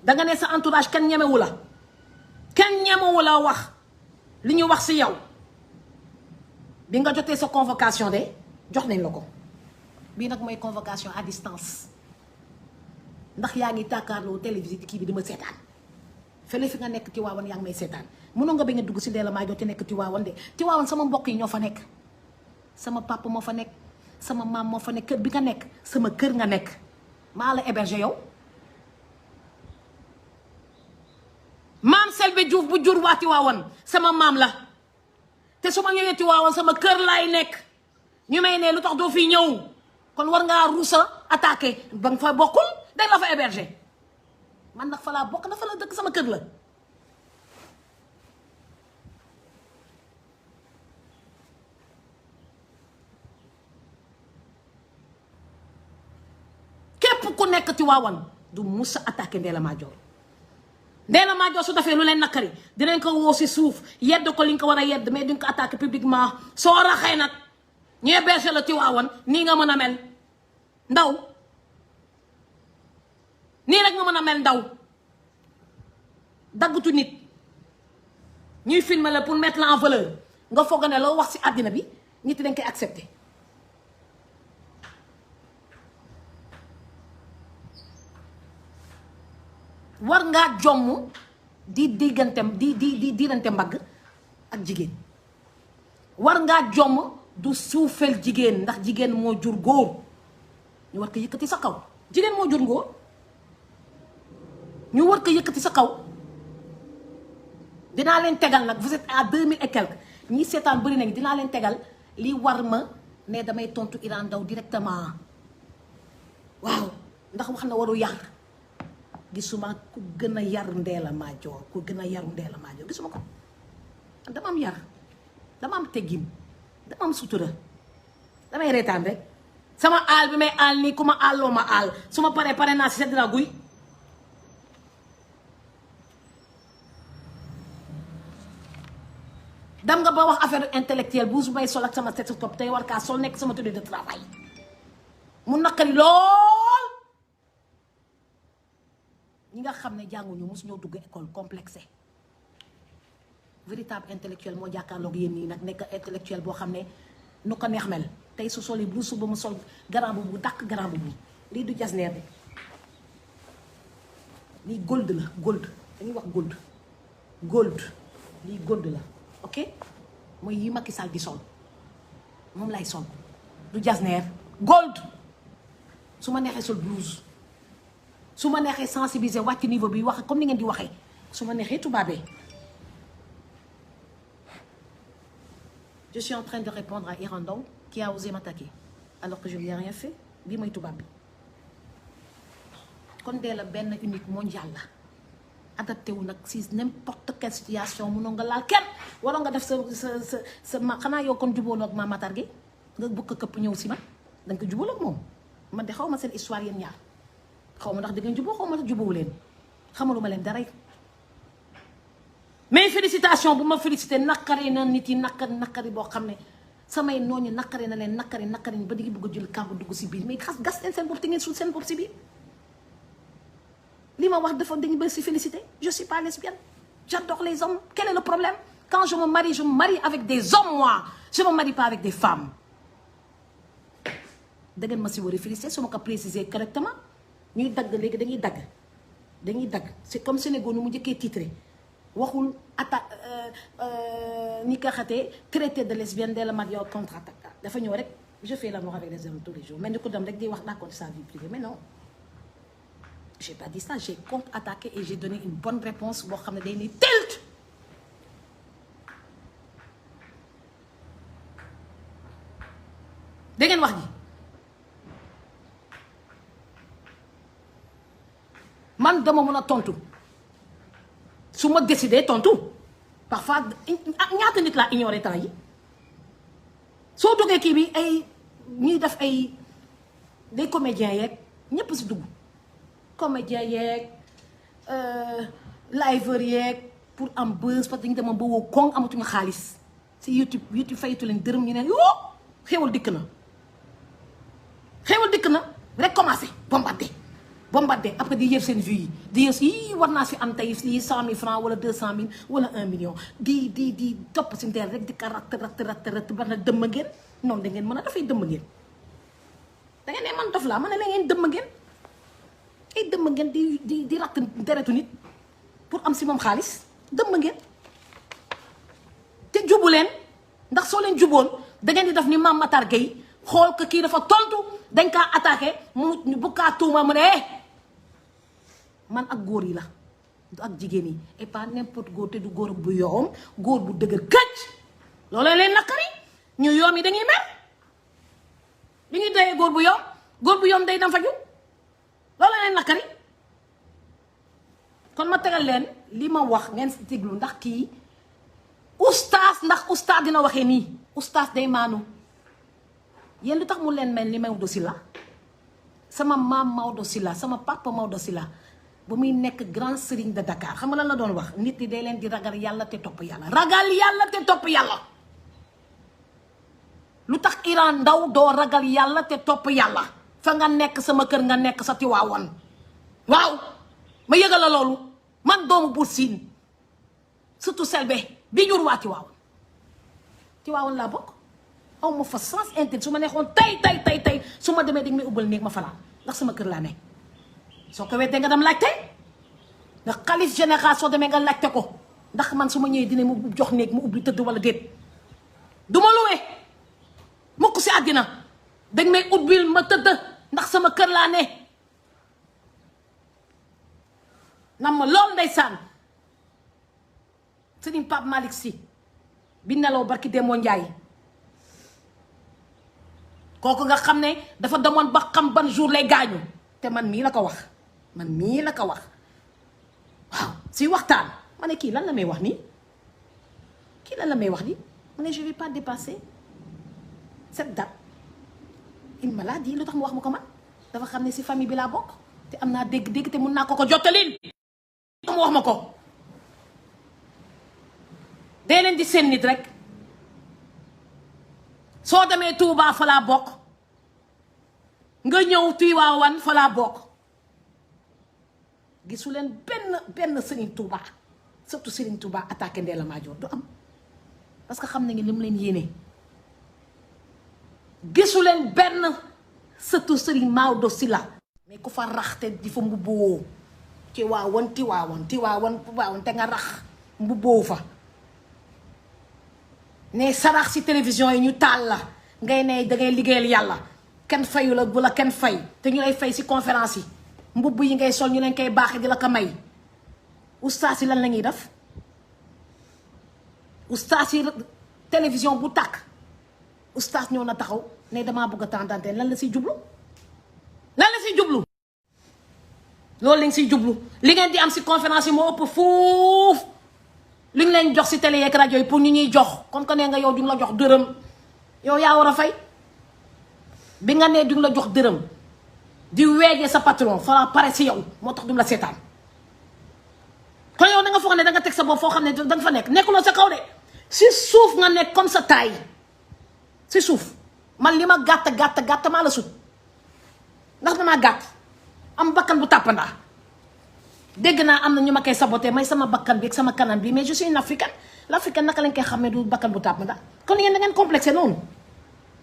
danga ne sa entourage kenn ñemewu la wax li ñu wax si yow bi nga jotee sa convocation de jox nañ la ko bii nag mooy convocation à distance ndax yaa ngi tàkkaarloo télévision kii bi di ma seetaan fële fi nga nekk Tiwaawan yaa ngi may seetaan mënoo nga bañ a dugg si Ndella Madior te nekk Tiwaawan de Tiwaawan sama mbokk yi ñoo fa nekk sama papa moo fa nekk sama maam moo fa nekk kër bi nga nekk sama kër nga nekk maa la héberger yow maam Selbé Diouf bu jur waa Tiwaawan sama maam la te su ma ñëwee Tiwaawan sama kër laay nekk ñu may ne lu tax doo fi ñëw kon war ngaa ruusa attaqué ba nga fa bokkul dañ la fa héberger man nag fa laa bokk na fa la dëkk sama kër la képp ku nekk Tiwaawan du musa attaqué Ndella Madior su defee lu leen nakari dinañ ko woo si suuf yedd ko li nga ko war a yedd mais duñ ko attaqué publiquement soo raxee nag ñu héberger la Tiwaawan nii nga mën a mel ndaw nii rek nga mën a mel ndaw daggutu nit ñuy filmer la pour mettre la en valeur nga foog ne loo wax ci àddina bi nit dañ koy accepter war ngaa jomm di diirante mbagg ak jigéen war ngaa jomm du suufeel jigéen ndax jigéen moo jur góor ñu war ko yëkkati sa kaw jigéen moo jur góor ñu war ko yëkkati sa kaw dinaa leen tegal nag vous êtes à 2000 et quelque ñi seetaan bëri nañ dinaa leen tegal li war ma ne damay tontu Iran Ndao directement waaw ndax wax na waru yar gisuma ku gën a yar Ndella Madior ku gën a yaru Ndella Madior gisuma ko dama am yar dama am teggin dama am sutura damay reetaan rek sama aal bi may aal nii ku ma aaloo ma aal su ma paree pare naa si sedd naa guy dam nga ba wax affaire intellectuelle bu su may sol ak sama stéthoscope tey war kaa sol nekk sama tenue de travail mu naqari lool ñi nga xam ne jànguñu mosu ñoo dugg école complexé véritable intellectuel moo jàkkaarloog yéen nii nag nekk intellectuel boo xam ne nu ko neex mel tey su soli blouse ba mu sol garambu bu dàq garambu bu lii du jasneer de lii gold la gold dañuy wax gold lii gold la ok mooy yi Macky Sall di sol moom lay sol du jasneer gold su ma neexee sol blouse su ma neexee sensibiliser wàcc niveau bi wax comme ni ngeen di waxee su ma neexee tubaabee je suis en train de répondre à Iran Ndao qui a osé m'attaquer alors que je lui ai rien fait bii mooy tubaab bi kon dee la benn unique mondial la adapté wu nag si n'importe quelle situation mënoo nga laal kenn waroon nga def sa ma xanaa yow kon jubóoloo ak ma Matar gi nga bëgg a këpp ñëw si ma da nga ko jubóoloo ak moom man de xaw ma seen histoire yéen ñaar xaw ma ndax di ngeen jubóo xaw ma ndax jubóowu leen xamaluma leen dara mais félicitation bu ma félicité naqari na nit yi naqari boo xam ne samay nooñu naqari na leen naqari ba di bëgg a jël kàmb dugg si biir mais gas leen seen bopp te ngeen suul seen bopp si biir li ma wax dafa dañu bëri si félicité je suis pas lesbienne j'adore les hommes quel est le problème quand je me marie avec des hommes moi je me marie pas avec des femmes da ngeen ma si war a félicité su ma ko préciser correctement ñuy dagg léegi dañuy dagg c'est comme Sénégal nu mu njëkkee titré waxul ni ka xatee traité de lesbienne Ndella Madior contre-attaque dafa ñëw rek je fais l'amour avec les hommes tous les jours mais ni ko dem rek di wax raconter sa vie privée mais non j'ai pas dit ça j'ai contre-attaqué et j'ai donné une bonne réponse boo xam ne day ni tilt da ngeen wax ji man dama mën a tontu su ma décidé tontu parfois ñaata nit laa ignoré temps yi soo duggee kii bi ay ñuy def ay des comédiens yeeg ñëpp si dugg comédiens yeeg liveur yeeg pour am buzz parce que dañu demoon ba woo koŋ amatuñu xaalis si YouTube fayatu leen dërëm ñu ne yoo xéwal dikk na rek commencé bombardé après di yër seen vues yi di yër si war naa si am tey lii 100 000 francs wala 200 000 wala 1 million di topp si ndeer rek di ka ratt ba na dëmm ngeen noonu da ngeen mën a dafay dëmm ngeen da ngeen ne man dof laa ma ne la ngeen dëmm ngeen ay dëmm ngeen di ratt deretu nit pour am si moom xaalis dëmm ngeen te jubu leen ndax soo leen juboon da ngeen di def ni Mame Matar Gueye xool que kii dafa tontu dañ kaa attaqué mu bu kaa tuuma mu ne man ak góor yi la du ak jigéen yi et pas n'importe góor te du góor bu yoom góor bu dëgër këcc loolu leen naqari ñu yoom yi dañuy mer li ñuy doyee góor bu yoom day dem faju loolu leen naqari kon ma tegal leen li ma wax ngeen si déglu ndax kii ustaas dina waxee nii ustaas day maanu yéen lu tax mu leen mel ni Maodo Sylla sama maam Maodo Sylla sama papa Maodo Sylla ba muy nekk grand serigne de Dakar xam nga lan la doon wax nit ñi day leen di ragal yàlla te topp yàlla lu tax Iran Ndao doo ragal yàlla te topp yàlla fa nga nekk sama kër nga nekk sa Tiwaawan waaw ma yëgal la loolu man doomu Buur Siin surtout Selbe bi jur waa Tiwaawan laa bokk aw ma fa sens intime su ma neexoon tey su ma demee dañ may ubbal néeg ma fanaan ndax sama kër laa ne soo ko weddee nga dem laajte ndax xalif général soo demee nga laajte ko ndax man su ma ñëwee dina mu jox néeg mu ubbi tëdd wala déet du ma luwee mukk si àddina dañ may ubbil ma tëdd ndax sama kër laa ne nam ma lool ndeysaan Sëriñ Pape Malick Sy bi nelaw barki Demba Ndiaye kooku nga xam ne dafa demoon ba xam ban jour lay gaañu te man mii la ko wax waaw si waxtaan ma ne kii lan la may wax nii ma ne je vais pas dépasser cette date il m'a dit lu tax mu wax ma ko man dafa xam ne si famille bi laa bokk te am naa dégg-dégg te mun naa ko jottalin mu wax ma ko. dee leen di seen nit rek soo demee Touba fa laa bokk nga ñëw Tiwaawan fa laa bokk gisu leen benn Serigne Touba surtout Serigne Touba attaqué Ndella Madior du am parce que xam nañu li mu leen yéene. gisu leen benn surtout Serigne Maodo Sylla mais ku fa raxte di fa mbubboo Tiwaawan te nga rax mbubboo fa ne sarax si télévision yi ñu taal la ngay ne dangay liggéeyal yàlla kenn fayu la bu la kenn fay te ñu lay fay si conférence yi mbubb yi ngay sol ñu leen koy baaxee di la ko may ustaas yi lan la ñuy def ustaas yi télévision bu tàkk ustaas ñëw na taxaw ne damaa bëgg a tendante lan la siy jublu loolu lañ siy jublu li ngeen di am si conférence yi moo ëpp foofu li ñu leen jox si télé yeeg rajo yi pour ñu ñuy jox comme que nee nga yow duñ la jox dërëm yow yaa war a fay bi nga nee duñ la jox dërëm di weegee sa patron fa pare si yow moo tax duñ la seetaan kon yow da nga foog ne da nga teg sa bopp foo xam ne da nga fa nekkuloo sa kaw de si suuf nga nekk comme sa taay si suuf man li ma gàtt maa la sut ndax damaa gàtt am bakkan bu tàppandaa dégg naa am na ñu ma koy saboté may sama bakkan bi ak sama kanam bi mais je suis une africaine l'africaine naka lañ koy xamee du bakkan bu tàppandaa kon yéen da ngeen complexé noonu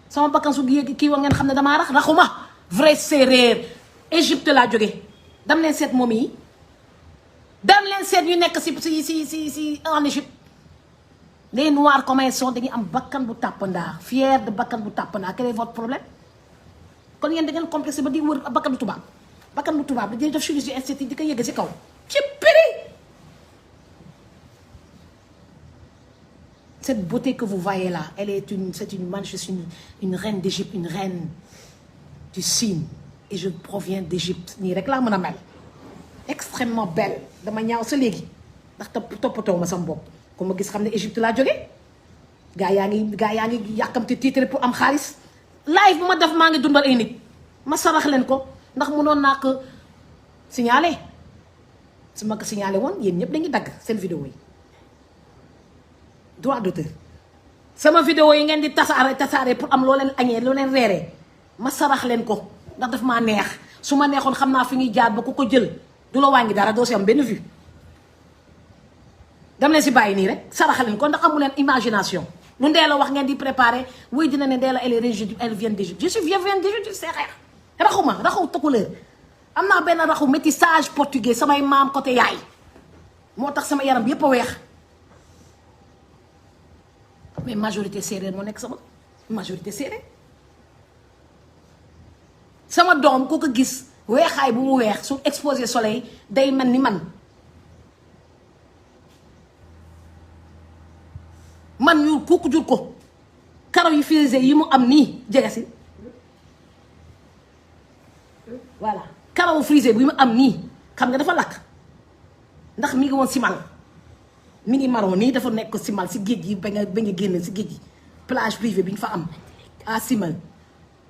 sama bakkan su yéegi kii wa ngeen xam ne damaa raxuma vrai séeréer Égypte laa jóge dam leen seet moom yi dem leen seet ñu nekk si en Égypte les noirs comme ils sont dañuy am bakkan bu tàppandaa fier de bakkan bu tàppandaa quel est votre problème kon yéen da ngeen complexé ba di wër bakkan bu tubaab da def chirurgie esthétique di ko yëgg si kaw ci péri. Cette beauté que vous voyez là c'est une man, je suis une reine d'Égypte, une reine du Sine et je proviens d'Égypte nii rek laa mën a mel extrêmement belle dama ñaaw sa léegi ndax toppatoo ma sama bopp ku ma gis xam ne Égypte laa jóge gaa yaa ngi yàkkamti titre pour am xaalis live bu ma def maa ngi dundal ay nit ma sarax leen ko ndax mënoon naa ko signalé su ma ko signalé woon yéen ñëpp dañuy dagg seen vidéo yi droit d'auteur sama vidéo yi ngeen di tasaare pour am loo leen añee loo leen reeree ma sarax leen ko ndax daf maa neex su ma neexoon xam naa fi ñuy jaar ba ku ko jël du la wàññi dara doo si am benn vue dam leen si bàyyi nii rek sarax leen ko ndax amu leen imagination lu Ndella wax ngeen di préparer wuy dina ne Ndella elle vient d'Égypte je viens d'Égypte du Sahel raxu tokkuleur am naa benn raxu métissage portugais samay maam côté yaay moo tax sama yaram bi yépp a weex mais majorité séeréer moo nekk sama majorité séeréer sama doom ku ko gis weexaay bu mu weex su exposé soleil day mel ni man ñu kooku jur ko karaw yi frisé yi mu am nii jege si voilà karaw frisé bi mu am nii xam nga dafa lakk ndax mi ngi woon simal mi ngi maroon nii dafa nekk simal si géej gi ba nga génn si géej gi plage privée bi ñu fa am à simal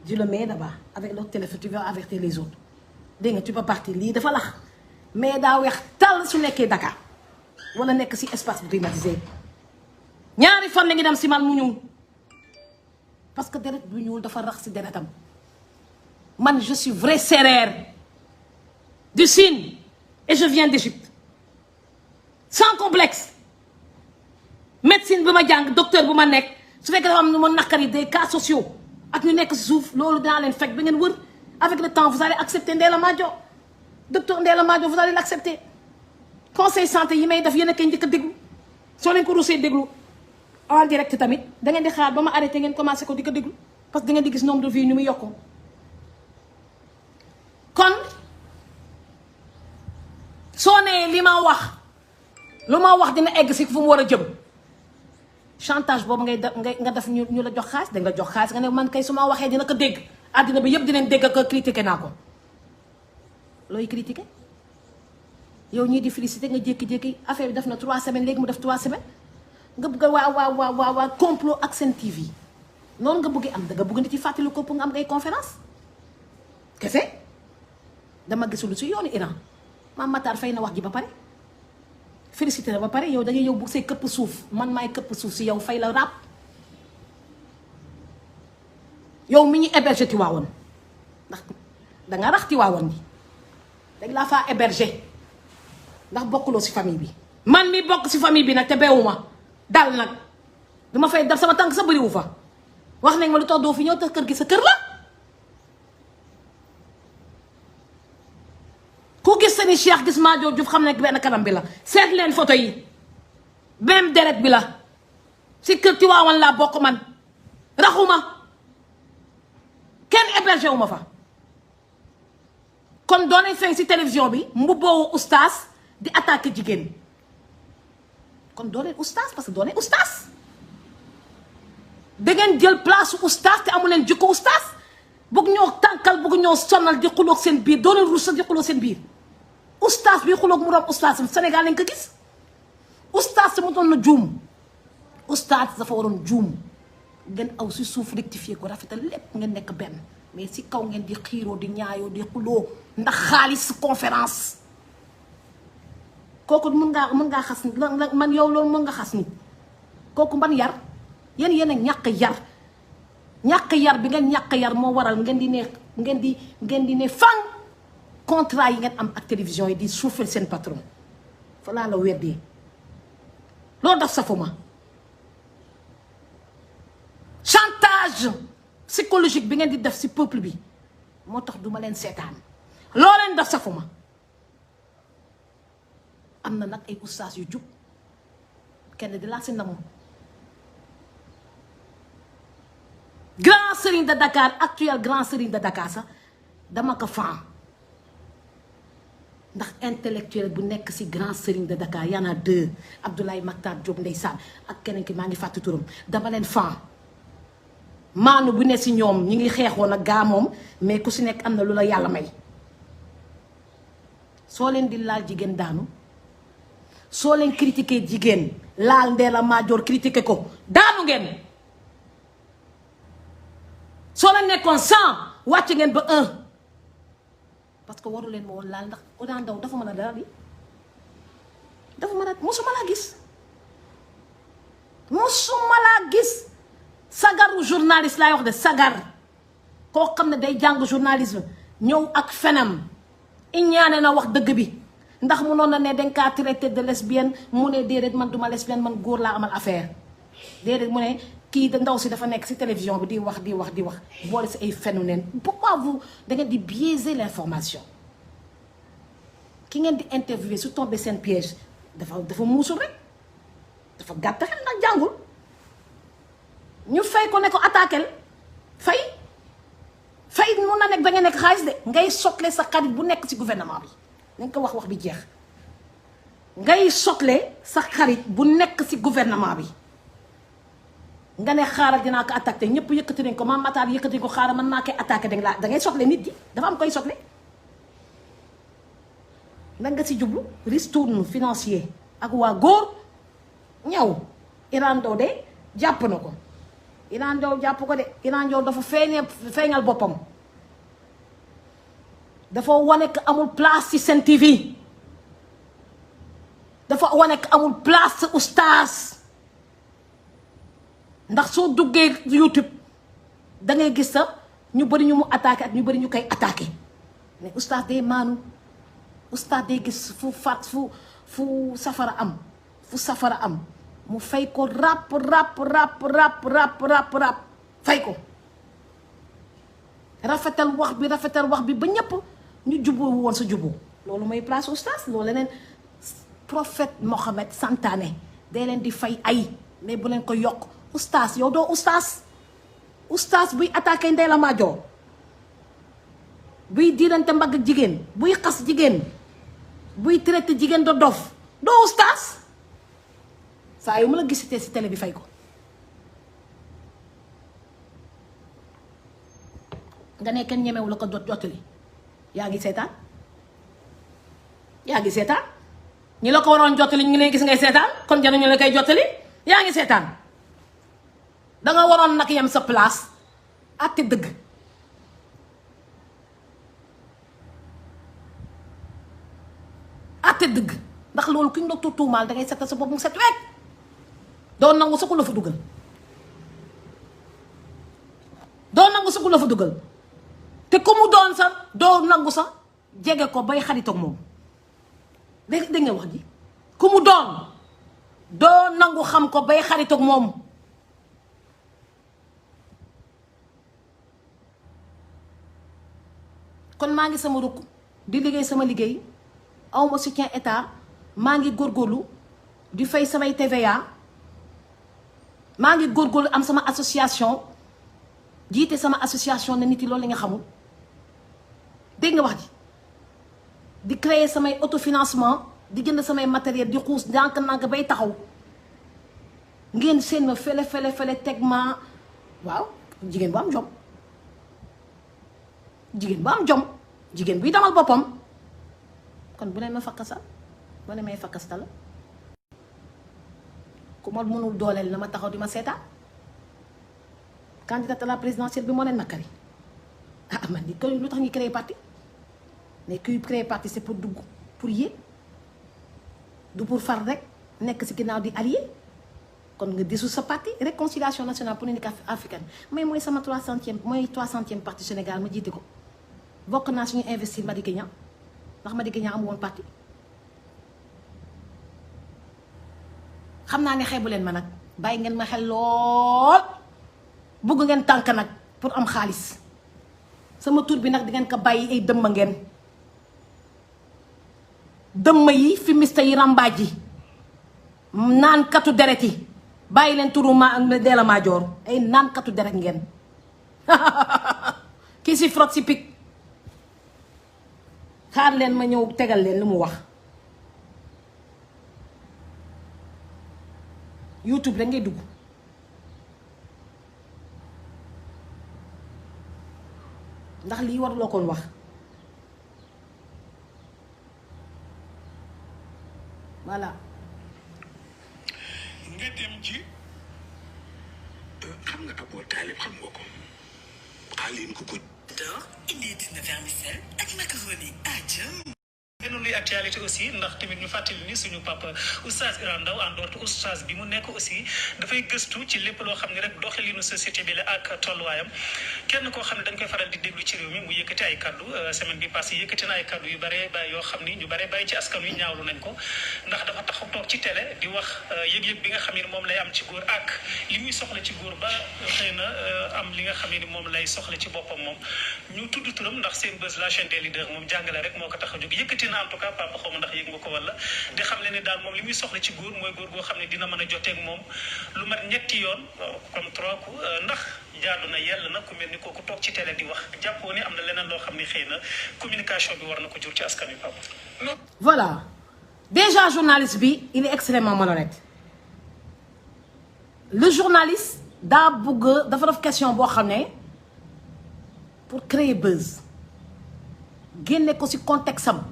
tu le mets là-bas avec l'autre téléphone tu vas avertir les autres dégg nga tu peux partir lii dafa lax mais daa weex tal su nekkee Dakar wala nekk si espace bu climatisé ñaari fan la ngi dem simal mu ñuul parce que deret bu ñuul dafa rax si deretam man je suis vrai sérère du Sine et je viens d'Égypte sans complexe médecine bi ma jàng docteur bu ma nekk su fekkee dafa am nu ma naqari des cas sociaux ak ñu nekk si suuf loolu dinaa leen fekk ba ngeen wër avec le temps vous allez accepter Ndella Madior docteur Ndella Madior vous allez l'accepter conseil santé yi may def yéen a koy njëkk a déglu soo leen ko rusee déglu en direct tamit da ngeen di xaar ba ma arrêté ngeen commencé ko di ko déglu parce que da ngeen di gis nombre de vues ni muy yokkoo kon soo nee li ma wax lu ma wax dina egg si fu mu war a jëm chantage boobu nga def ñu la jox xaalis dañ la jox xaalis nga ne man kay su ma waxee dina ko dégg àddina bi yëpp dinañ dégg ko critiqué naa ko looy critiqué yow ñii di félicité nga jékki-jékki affaire bi def na 3 semaines léegi mu def 3 semaines nga bëgg a waa complot ak seen TV noonu nga bëgg am da nga bëgg nit ci fàttali ko pour nga am ay conférence kese dama gisul si yoonu Iran Mame Matar fay na wax ji ba pare félicité na ba pare yow da ngay yow bu say këpp suuf man maay këpp suuf si yow fay la rap yow mi ñu héberger Tiwaawoon ndax danga rax Tiwaawoon bi dañ laa faa héberger ndax bokkuloo si famille bi man mi bokk si famille bi nag te beewuma dal nag dama fay def sama tànk sa bëriwu fa wax nañ ma lu tax doo fi ñëw te kër gi sa kër la ku gis seni Cheikh gis Madior Diouf xam ne benn kanam bi la seet leen photo yi même deret bi la si kër Tiwaawan laa bokk man raxuma kenn hébergé wu ma fa kon doonay feeñ si télévision bi mbubboowu oustaz di attaqué jigéen kon dooneen oustaz parce que dooneen oustaz da ngeen jël place oustaz te amu leen jikko oustaz bëgg ñoo tànkal bëgg ñoo sonal di xuloog seen biir dooneen rusa di xuloog seen biir oustaz bi xuloog mu doon oustaz Sénégal lañ ko gis oustaz sama doon na juum oustaz dafa waroon juum ngeen aw si suuf rectifier ko rafetal lépp ngeen nekk benn mais si kaw ngeen di xiiroo di ñaayoo di xuloo ndax xaalis conférence kooku mën ngaa xas nit man yow loolu mën nga xas nit kooku ban yar yéen a ñàkk yar bi ngeen ñàkk yar moo waral ngeen di ne fan contrat yi ngeen am ak télévision yi di suufal seen patron fa laa la weddee loolu daf safuma chantage psychologique bi ngeen di def si peuple bi moo tax duma leen seetaan loo leen daf safuma am na nag ay oustaz yu jub kenn di laa si namu grand serigne de Dakar actuel grand serigne de Dakar sax dama ko fan ndax intellectuel bu nekk si grand serigne de Dakar y en a deux Abdoulaye Mactar Diop ndeysaan ak keneen ki maa ngi fàtte turam dama leen fan maanu bu ne si ñoom ñi ngi xeexoon ak gaa moom mais ku si nekk am na lu la yàlla may soo leen di laal jigéen daanu soo leen critiqué jigéen laal Ndella Madior critiqué ko daanu ngeen soo leen nekkoon 100 wàcc ngeen ba 1 parce que waru leen ma woon laal ndax Oda Ndaw dafa mën a dara bi dafa mën a mosuma laa gis sagaru journaliste laay wax de sagar koo xam ne day jàng journalisme ñëw ak fenam iñaane na wax dëgg bi ndax munoon na ne dañ kaa traité de lesbienne mu ne déedéet man duma lesbienne man góor laa amal affaire déedéet mu ne kii da ndaw si dafa nekk si télévision bi di wax boole si ay fenu neen pourquoi vous da ngeen di biaiser l'information ki ngeen di interviewer su tombé seen piège dafa muusul rek dafa gàtt xel ndax jàngul ñu fay ko ne ko attaquel fay mun na nekk da nga nekk xaalis de ngay sotle sa xarit bu nekk si gouvernement bi nañ ko wax bi jeex ngay sotle sa xarit bu nekk si gouvernement bi nga ne xaaral dinaa ko attaqué ñëpp yëkkati nañ ko Mame Matar yëkkati ko xaaral mën naa koy attaqué da ngay sotle nit ji dafa am koy sotle nag nga si jublu ristourne financier ak waa góor ñëw Iran Ndao de jàpp na ko Iran Ndao jàpp ko de Iran Ndao dafa feeñal boppam dafa wane que amul place ci Sen TV dafa wane que amul place ci oustaz ndax soo duggee YouTube da ngay gis sa ñu bëri ñu mu attaqué ak ñu bëri ñu koy attaqué mais oustaz day maanu oustaz day gis fu safara am mu fay ko rap fay ko rafetal wax bi ba ñëpp ñu juboo woon sa juboo loolu mooy place oustaz loolu leneen prophète Mohammed santaane day leen di fay ay mais bu leen ko yokk oustaz yow doo oustaz buy attaqué Ndella Madior buy diirante mbagg jigéen buy xas jigéen buy traité jigéen do dof doo oustaz saa yu ma la gisatee si télé bi fay ko nga ne kenn ñemewu la ko jottali yaa ngi seetaan yaa ngi seetaan ñi la ko waroon jottali ñu ngi lay gis ngay seetaan kon jana ñu la koy jottali yaa ngi seetaan danga waroon nag yem sa place àtte dëgg àtte dëgg ndax loolu ki ñu la tuumaal dangay setal sa bopp mu set wecc doo nangu sa ku la fa dugal doo nangu sa ku la fa dugal te ku mu doon sax doo nangu sax jege ko bay xaritoog moom dégg nga wax ji ku mu doon doo nangu xam ko bay xaritoog moom kon maa ngi sama rukk di liggéey sama liggéey awma soutien état maa ngi góorgóorlu di fay samay TVA maa ngi góorgóorlu am sama association jiite sama association ne nit yi loolu la nga xamul dégg nga wax ji di créer samay autofinancement di jënd samay matériel di xuus ndànk-ndànk bay taxaw ngeen seen ma fele teg ma waaw jigéen bu am jom jigéen bu am jom jigéen buy damal boppam kon bu leen ma fakkasal ba ne may fakkastal la ku ma mënul dooleel na ma taxaw di ma seetaan candidate à la présidentielle bi moo leen nakari ah man di koy lu tax ñu créé parti mais kuy créé parti c'est pour dugg pour yéen du pour far rek nekk si ginnaaw di allié kon nga disu sa parti réconciliation nationale pour l'unité africaine mais mooy sama 300e parti Sénégal ma jiite ko bokk naa suñu investir Madické Niang ndax Madické Niang amu woon parti xam naa ne xeebu leen ma nag bàyyi ngeen ma xel lool bugg ngeen tànk nag pour am xaalis sama tur bi nag di ngeen ko bàyyi ay dëmma ngeen dëmma yi fi mista yi rambaaj yi naan katu deret yi bàyyi leen turu Ndella Madior ay naan katu deret ngeen kii si frot si pik xaar leen ma ñëw tegal leen lu mu wax YouTube rek ngay dugg ndax lii waruloo koon wax voilà. nga dem ci xam nga Abou Talib xam nga ko xaalin ko ko. indi dina vermicelle ak macaroni ajam. gënoon luy actualité aussi ndax tamit ñu fàttali ni suñu papa oustaz Iran Ndao en dehors oustaz bi mu nekk aussi dafay gëstu ci lépp loo xam ne rek doxalinu société bi la ak tolluwaayam kenn koo xam ne dañ koy faral di déglu ci réew mi mu yëkkati ay kaddu semaine bi passé yëkkati na ay kaddu yu bare ba yoo xam ni ñu bare bàyyi ci askan wi ñaawlu nañ ko ndax dafa taxaw toog ci télé di wax yëg-yëg bi nga xam ne moom lay am ci góor ak li muy soxla ci góor ba xëy na am li nga xam ne moom lay soxla ci boppam moom ñu tudd turam ndax seen buzz la chaîne des leaders moom jàngale rek moo ko tax a jóg yëkkati na en tout cas papa xaw ma ndax yëg nga ko wala di xam le ne daal moom li muy soxla ci góor mooy góor goo xam ne dina mën a joteeg moom lu mat ñetti yoon comme 3 coups ndax jaadu na yell na ku mel ni kooku toog ci télé di wax jàppoo ni am na leneen loo xam ne xëy na communication bi war na ko jur ci askan wi papa. voilà déjà journaliste bi il est extrêmement malhonnête le journaliste daa bëgg dafa def question boo xam ne pour créer buzz génne ko ci contexte am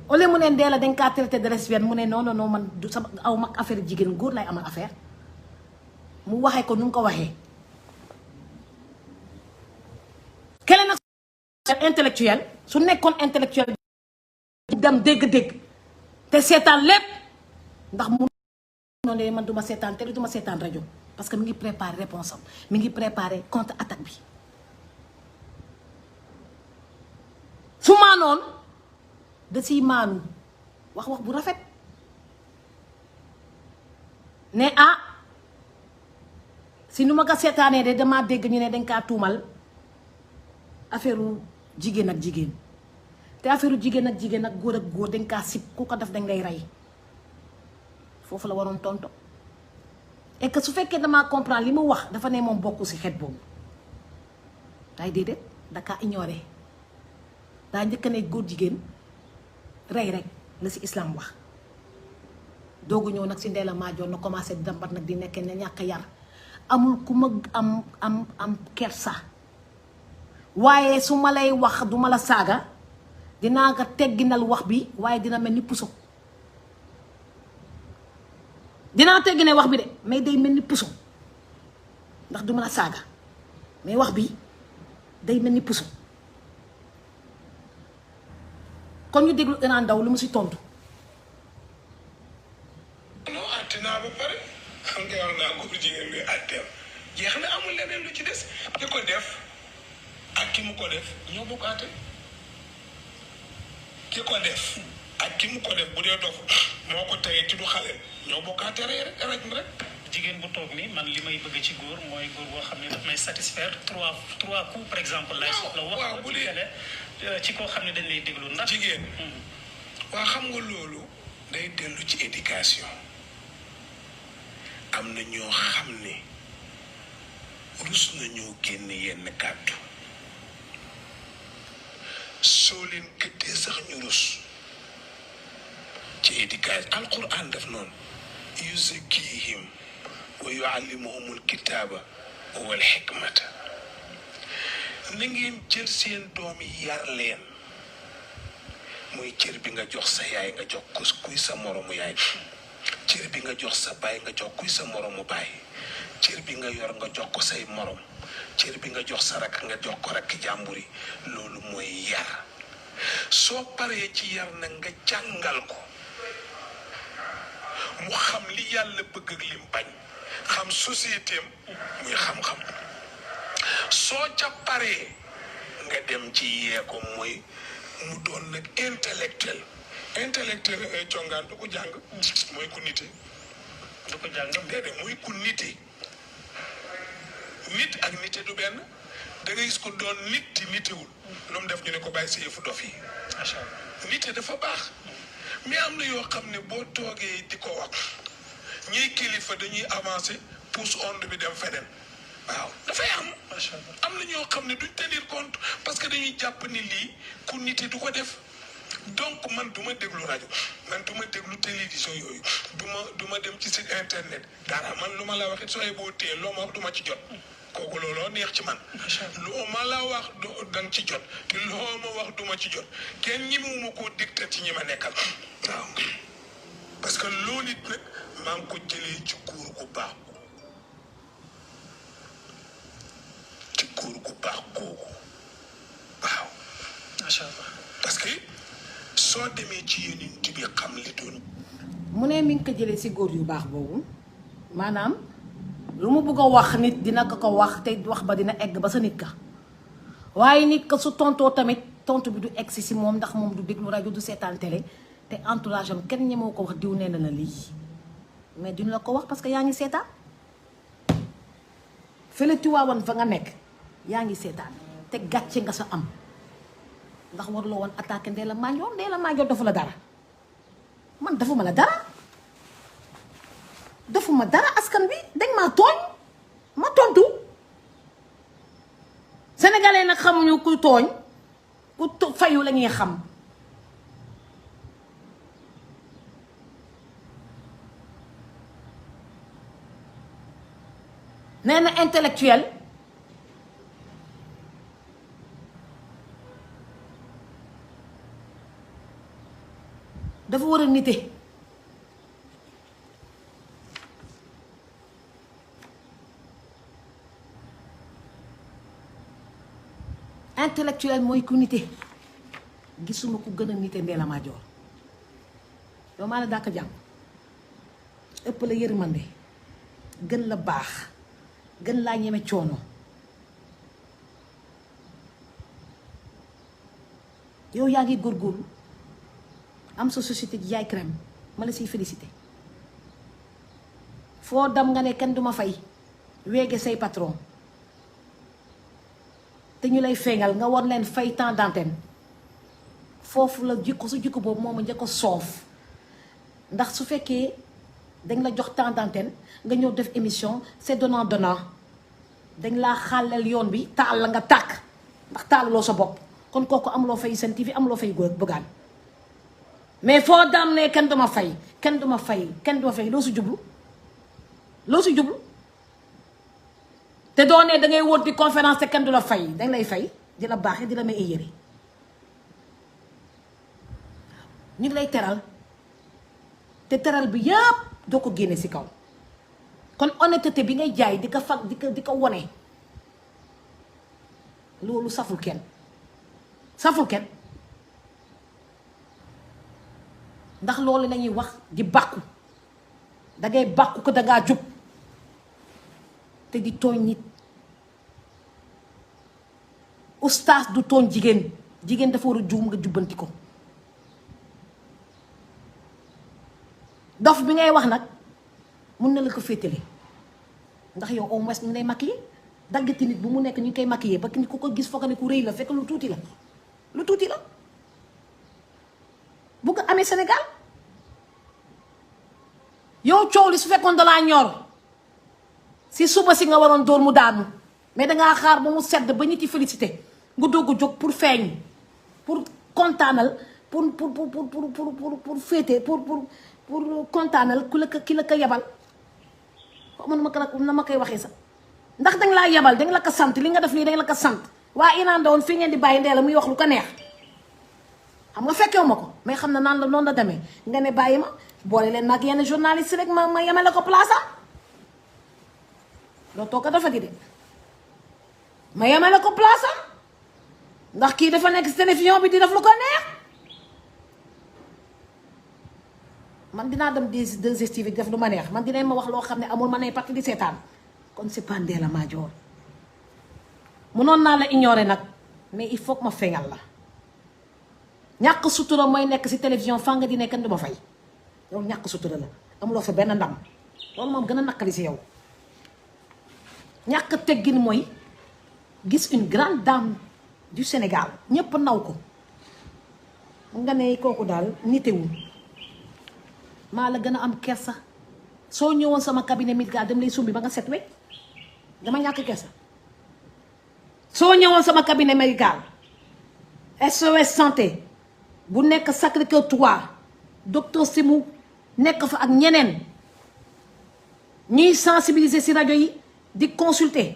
au lieu mu ne Ndella dañ kaa traité de lesbienne mu ne non non non man du sama aw mag affaire jigéen góor lay amal affaire mu waxee ko nu mu ko waxee. keneen nag intellectuel su nekkoon intellectuel dem dégg-dégg te seetaan lépp ndax mu noonu man duma seetaan te duma seetaan rajo parce que mi ngi préparé réponse am mi ngi préparé contre attaque bi su maanoon da siy maanu wax bu rafet ne ah si nu ma ko seetaanee de dama dégg ñu ne dañ kaa tuumal affaire jigéen ak jigéen te affaire jigéen ak jigéen ak góor ak góor dañ kaa sib ku ko def dañ lay rey foofu la waroon tonto et que su fekkee damaa comprendre li mu wax dafa ne moom bokku si xeet boobu day déedéet da kaa ignoré daa njëkk ne góor jigéen rey rek la si islam wax doogu ñëw nag si Ndella Madior na commencé di dambat nag di nekkee ne ñàkk yar amul ku ma am kersa waaye su ma lay wax du ma la saaga dinaa nga tegginal wax bi waaye dina mel ni puso dinaa teggine wax bi de mais day mel ni puso ndax du ma la saaga mais wax bi day mel ni puso kon ñu déglu Iran Ndao lu mu si tontu. non àtte naa ba pare xam nga wax naa góor jigéen luy àtteem jeex na amul leneen lu ci des ki ko def ak ki mu ko def ñoo bokk àtte ki ko def ak ki mu ko def bu dee dof moo ko teye ci du xale ñoo bokk àtte rek jigéen bu toog ni man li may bëgg ci góor mooy góor boo xam ne daf may satisfaire trois coups par exemple lay soxla wax bu ci dee télé ci koo xam ne dañ lay déglu ndax jigéen waa xam nga loolu day dellu ci éducation am na ñoo xam ne rus nañoo génn yenn kàddu soo leen gëddee sax ñu rus ci éducation alquran def noonu yuzakkihim wa yuallimuhumul kitaaba wal xikmata na ngeen jël seen doom yi yar leen muy cër bi nga jox sa yaay nga jox ko kuy sa moromu yaay cër bi nga jox sa baay nga jox kuy sa moromu baay cër bi nga yor nga jox ko say morom cër bi nga jox sa rakk nga jox ko rakk jàmbur yi loolu mooy yar soo paree ci yar nag nga jàngal ko mu xam li yàlla bëgg ak lim bañ xam société am muy xam-xam soo ca paree nga dem ci yee ko mooy mu doon nag intellectuel congaan du ko jàng mooy ku nite du ko jàng déedéet mooy ku nite nit ak nite du benn da ngay gis ko doon nit ti nitewul lu mu def ñu ne ko bàyyi sa yëfu dof yi macha allah nite dafa baax mais am na yoo xam ne boo toogee di ko wax ñiy kilifa dañuy avancer pousse onde bi dem feneen waaw dafay am macha allah am na ñoo xam ne duñ tenir compte parce que dañuy jàpp ni lii ku nite du ko def donc man du ma déglu rajo man du ma déglu télévision yooyu du ma dem ci site internet dara man lu ma la waxit sooy boo téye loo ma wax du ma ci jot kooku looloo neex ci man loo ma la wax danga ci jot te loo ma wax duma ci jot kenn ñemewuma koo dicté ci ñi ma nekkal waaw parce que loolu it nag maa ngi ko jëlee ci góor gu baax googu waaw macha allah parce que soo demee ci yeneen bi xam li doon mu ne mi ngi ko jëlee si góor yu baax boobu maanaam lu mu bëgg a wax nit dina ko wax te wax ba dina egg ba sa nit ka waaye nit ka su tontoo tamit tontu bi du egg si moom ndax moom du déglu rajo du seetaan télé te entourage am kenn ñemoo ko wax diw nee na la lii mais duñ la ko wax parce que yaa ngi seetaan fële Tiwaawan fa nga nekk yaa ngi seetaan te gàcce nga sa am ndax waruloo woon attaqué Ndella Madior dafa la dara man defuma la dara defuma dara askan bi dañ maa tooñ ma tontu sénégalais nag xamuñu ku tooñ ku fayu la ñuy xam nee na intellectuel dafa war a nite intellectuel mooy ku nite gisuma ku gën a nite Ndella Madior yow maa la dàq jàng ëpp la yërmande gën la baax gën laa ñeme coono yow yaa ngi góorgóorlu am sa société ji yaay crème ma la siy félicité foo dam nga ne kenn duma fay weege say patron te ñu lay feeñal nga war leen fay temps d'antenne foofu la jikko su jikko boobu moom a njëkk a soof ndax su fekkee dañ la jox temps d'antenne nga ñëw def émission c'est donnant donnant dañ laa xàllal yoon bi taal la nga tàkk ndax taalaloo sa bopp kon kooku amuloo fay Sen TV amuloo fay góor bëggaan mais foo dam ne kenn duma fay kenn duma fay loo si jublu te doo ne da ngay wóor di conférence te kenn du la fay dañ lay fay di la baaxee di la may ay yére ñu ngi lay teral te teral bi yëpp doo ko génne ci kaw kon honnêteté bi ngay jaay di ko fag di ko wone loolu saful kenn ndax loolu lañuy wax di bàkku dangay bàkku ko dangaa jub te di tooñ nit ustaas du tooñ jigéen dafa war a juum nga jubbanti ko dof bi ngay wax nag mun na la ko féetale ndax yow au moins ñu ngi lay maquiller daggati nit bu mu nekk ñu ngi koy maquiller parce que ni ku ko gis foog ne ku rëy la fekk lu tuuti la bu ko amee Sénégal yow coow li su fekkoon dalaa ñor si suba si nga waroon dóor mu daanu mais dangaa xaar ba mu sedd ba nit yi félicité nga doog a jóg pour feeñ pour kontaanal pour féete pour kontaanal ki la ko yebal xaw ma na ma koy waxee sax ndax danga laa yebal danga la ko sant li nga def nii danga la ko sant waa Iran doon fii ngeen di bàyyi ndee la muy wax lu ko neex xam nga fekkewu ma ko mais xam na naan la noonu la demee nga ne bàyyi ma boole leen nag yenn journaliste rek ma yemale ko place am doo toog ko dafa di de ma yemale ko place am ndax kii dafa nekk si télévision bi di def lu ko neex man dinaa dem 2STV def lu ma neex man dinañ ma wax loo xam ne amul ma ne parti di seetaan kon c'est pas Ndella Madior mënoon naa la ignorer nag mais il faut que ma feeñal la ñàkk sutura mooy nekk si télévision fa nga di nekk du ma fay yow ñàkk sutura la amuloo fa benn ndam loolu moom gën a naqari si yow ñàkk teggin mooy gis une grande dame du Sénégal ñépp naw ko nga ne kooku daal nitewul maa la gën a am kersa soo ñëwoon sama cabinet médical dem lay sumbi ba nga set wecc dama ñàkk kersa soo ñëwoon sama cabinet médical SOS santé bu nekk Sacré-Cœur 3 docteur Simou nekk fa ak ñeneen ñuy sensibiliser ci rajo yi di consulter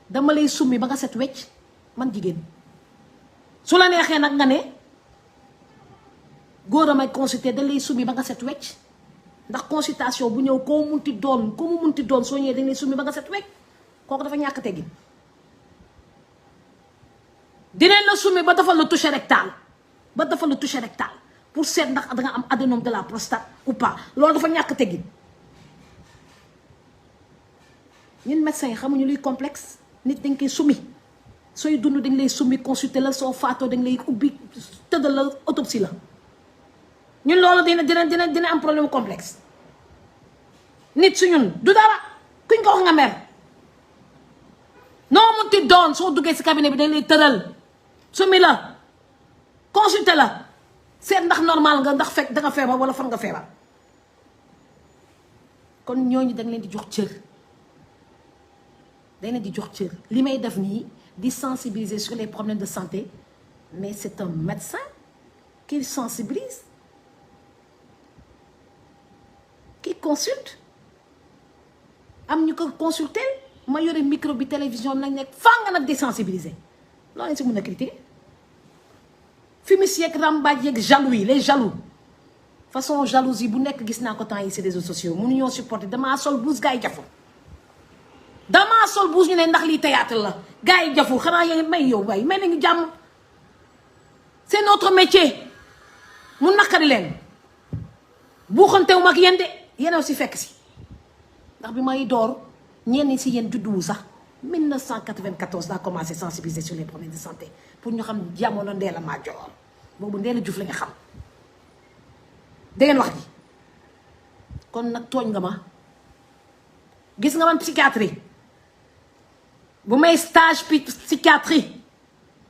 dama lay summi ba nga set wecc man jigéen su la neexee nag nga ne góor a may consulter da lay summi ba nga set wecc ndax consultation bu ñëw koo munti doon soo ñëwee dañ lay summi ba nga set wecc kooku dafa ñàkk teggin dinañ la summi ba dafa la toucher rectal pour seet ndax da nga am adénome de la prostate ou pas loolu dafa ñàkk teggin ñun médecins yi xamuñu luy complexe nit dañ koy summi sooy dund dañ lay summi consulter la soo faatoo dañ lay ubbi tëddal la autopsie la ñun loolu dina am problème complexe nit su ñun du dara kuñ ko wax nga mer noo munti doon soo duggee si cabinet bi dañ lay tëral summi la consulter la seet ndax normal nga ndax fekk da nga feebar wala fan nga feebar kon ñooñu dañ leen di jox cër li may def nii di sensibiliser sur les problèmes de santé mais c'est un médecin qui sensibilise qui consulte am ñu ko consulter ma yore micro bi télévision nañ nekk faa nga nag di sensibiliser loolu lañ si mën a critiquer fumis yeeg rambaaj yeeg jaloux yi les jaloux façon jalousie bu nekk gis naa ko temps yi si réseaux sociaux mënuñoo supporter damaa sol blouse gars yi jaful damaa sol blouse ñu ne ndax lii théâtre la gars yi jaful xanaa yéen may yow waay may nañu jàmm c'est notre métier mu naqari leen buuxantewu mag yéen de yéen si fekk si ndax bi may door ñenn si yéen judduwu sax 1994 daa commencé sensibiliser sur les problèmes de santé pour ñu xam jamono Ndella Madior boobu Ndella Diouf la nga xam dangeen wax ji kon nag tooñ nga ma gis nga man psychiatrie bu may stage psychiatrie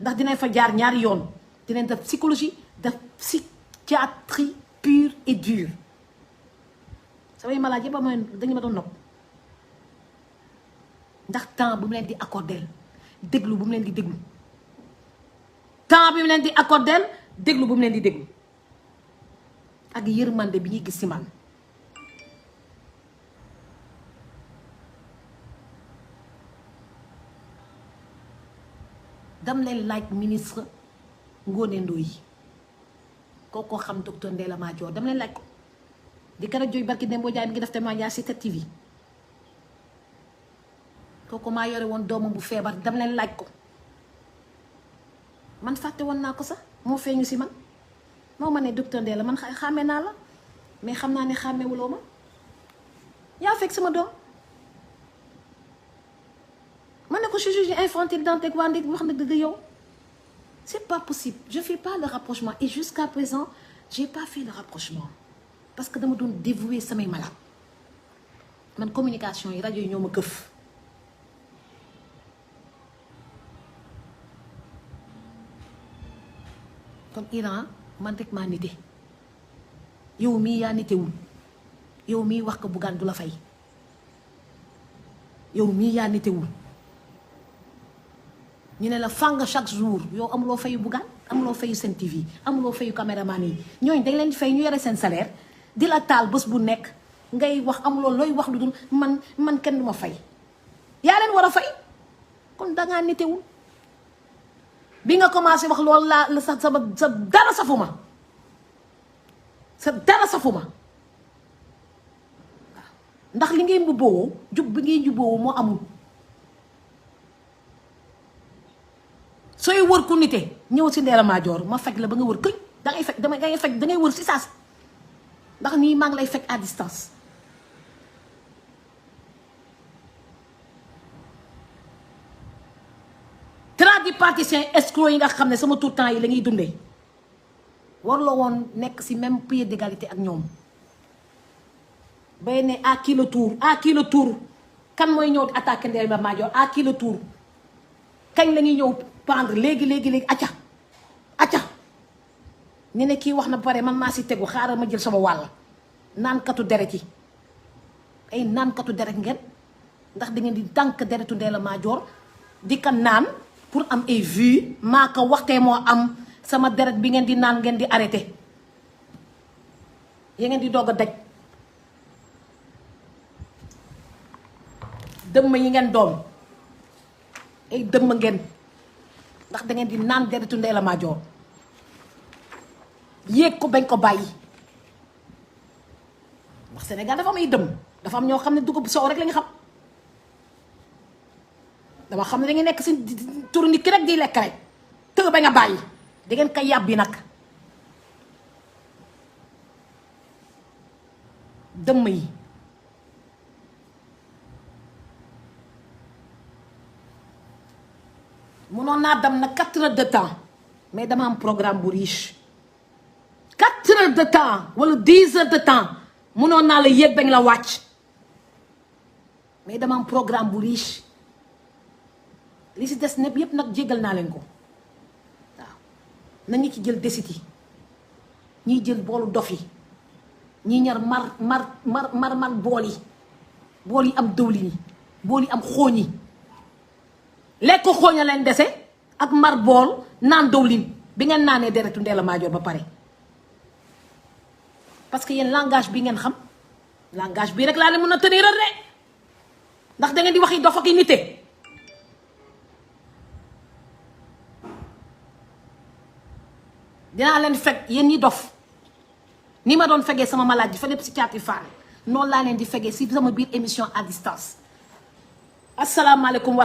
ndax dinañ fa jaar ñaari yoon dinañ def psychologie def psychiatrie pure et dure samay malade yëpp dañu ma doon nopp ndax temps bu mu leen di accordel déglu bu mu leen di déglu temps bi mu leen di accordel déglu bu mu leen di déglu ak yërmande bi ñuy gis ci man dam leen laaj ministre Ngoné Ndoye kooku xam docteur Ndella Madior dam leen laaj ko di kara jooy barki Dembo Ndiaye mi ngi def témoignage ci 7TV kooku maa yore woon doomam bu feebar dam leen laaj ko man fàtte woon naa ko sax moo feeñu si man moo ma ne docteur Ndella man xàmme naa la mais xam naa ne xàmmewuloo ma yaa fekk sama doom ma ne ko chirurgie infantile Dantec waa ndig wax na dëgg yow c'est pas possible je fais pas le rapprochement et jusqu'à présent j'ai pas fait le rapprochement parce que dama doon dévouer samay malade man communication yi rajo yi ñoo ma këf kon Iran man rek maa nite yow mii yaa nitewul yow mii wax ko Bougane du la fay yow mii yaa nitewul ñu ne la fang chaque jour yow amuloo fayu Bougane amuloo fayu Sen TV amuloo fayu caméraman yi ñooñu dañ leen di fay ñu yore seen salaire di la taal bés bu nekk ngay wax amuloo looy wax lu dul man kenn du ma fay yaa leen war a fay kon dangaa nitewul bi nga commencé wax loolu laa la sa dara safuma sa dara safuma waaw ndax li ngay mbubboo jub bi ngay jubboo moo amul sooy wër ku nite ñëw si Ndella Madior ma faj la ba nga wër këñ dangay faj dangay wër si saas ndax nii maa ngi lay faj à distance tradipraticiens escrocs yi nga xam ne sama tout temps yi la ñuy dundee warloo woon nekk si même pied d'égalité ak ñoom bay ne à qui le tour kan mooy ñëw di attaquer Ndella Madior à qui le tour kañ la ñuy ñëw prendre léegi acca ñu ne kii wax na pare man maa si tegu xaaral ma jël sama wàll naankatu deret yi ay naankatu deret ngeen ndax da ngeen di tànk deretu Ndella Madior di ka naan pour am ay vues maa ko waxtee moo am sama deret bi ngeen di naan ngeen di arrêté ya ngeen di doog a daj dëmm yi ngeen doom ay dëmm ngeen ndax da ngeen di naan deretu Ndella Madior yéeg ko bañ ko bàyyi ndax Sénégal dafa am ay dëmm dafa am ñoo xam ne dugub soow rek la ñu xam dama xam ne da ngeen nekk si turu nit ki rek di lekk rek tëgg ba nga bàyyi da ngeen koy yàbbi nag dëmm yi munoon naa dem na 4 heures de temps mais dama am programme bu riche 4 heures de temps wala 10 heures de temps munoon naa la yéeg bañ la wàcc mais dama am programme bu riche li si des nepp yépp nag jégal naa leen ko waaw nañu ci jël desiti ñiy jël boolu dof yi ñi ñar mar bool yi am dëwlin yi bool yi am xooñ yi lekk xooñ a leen dese ak mar bool naan dëwlin bi ngeen naanee deretu Ndella Madior ba pare parce que yéen langage bi ngeen xam langage bii rek laa leen mën a tenir rek ndax da ngeen di wax yi dof ak yi nite dinaa leen fekk yéen ñi dof ni ma doon fegee sama malade ji fa lépp si caati faal noonu laa leen di fegee si sama biir émission à distance asalaamaaleykum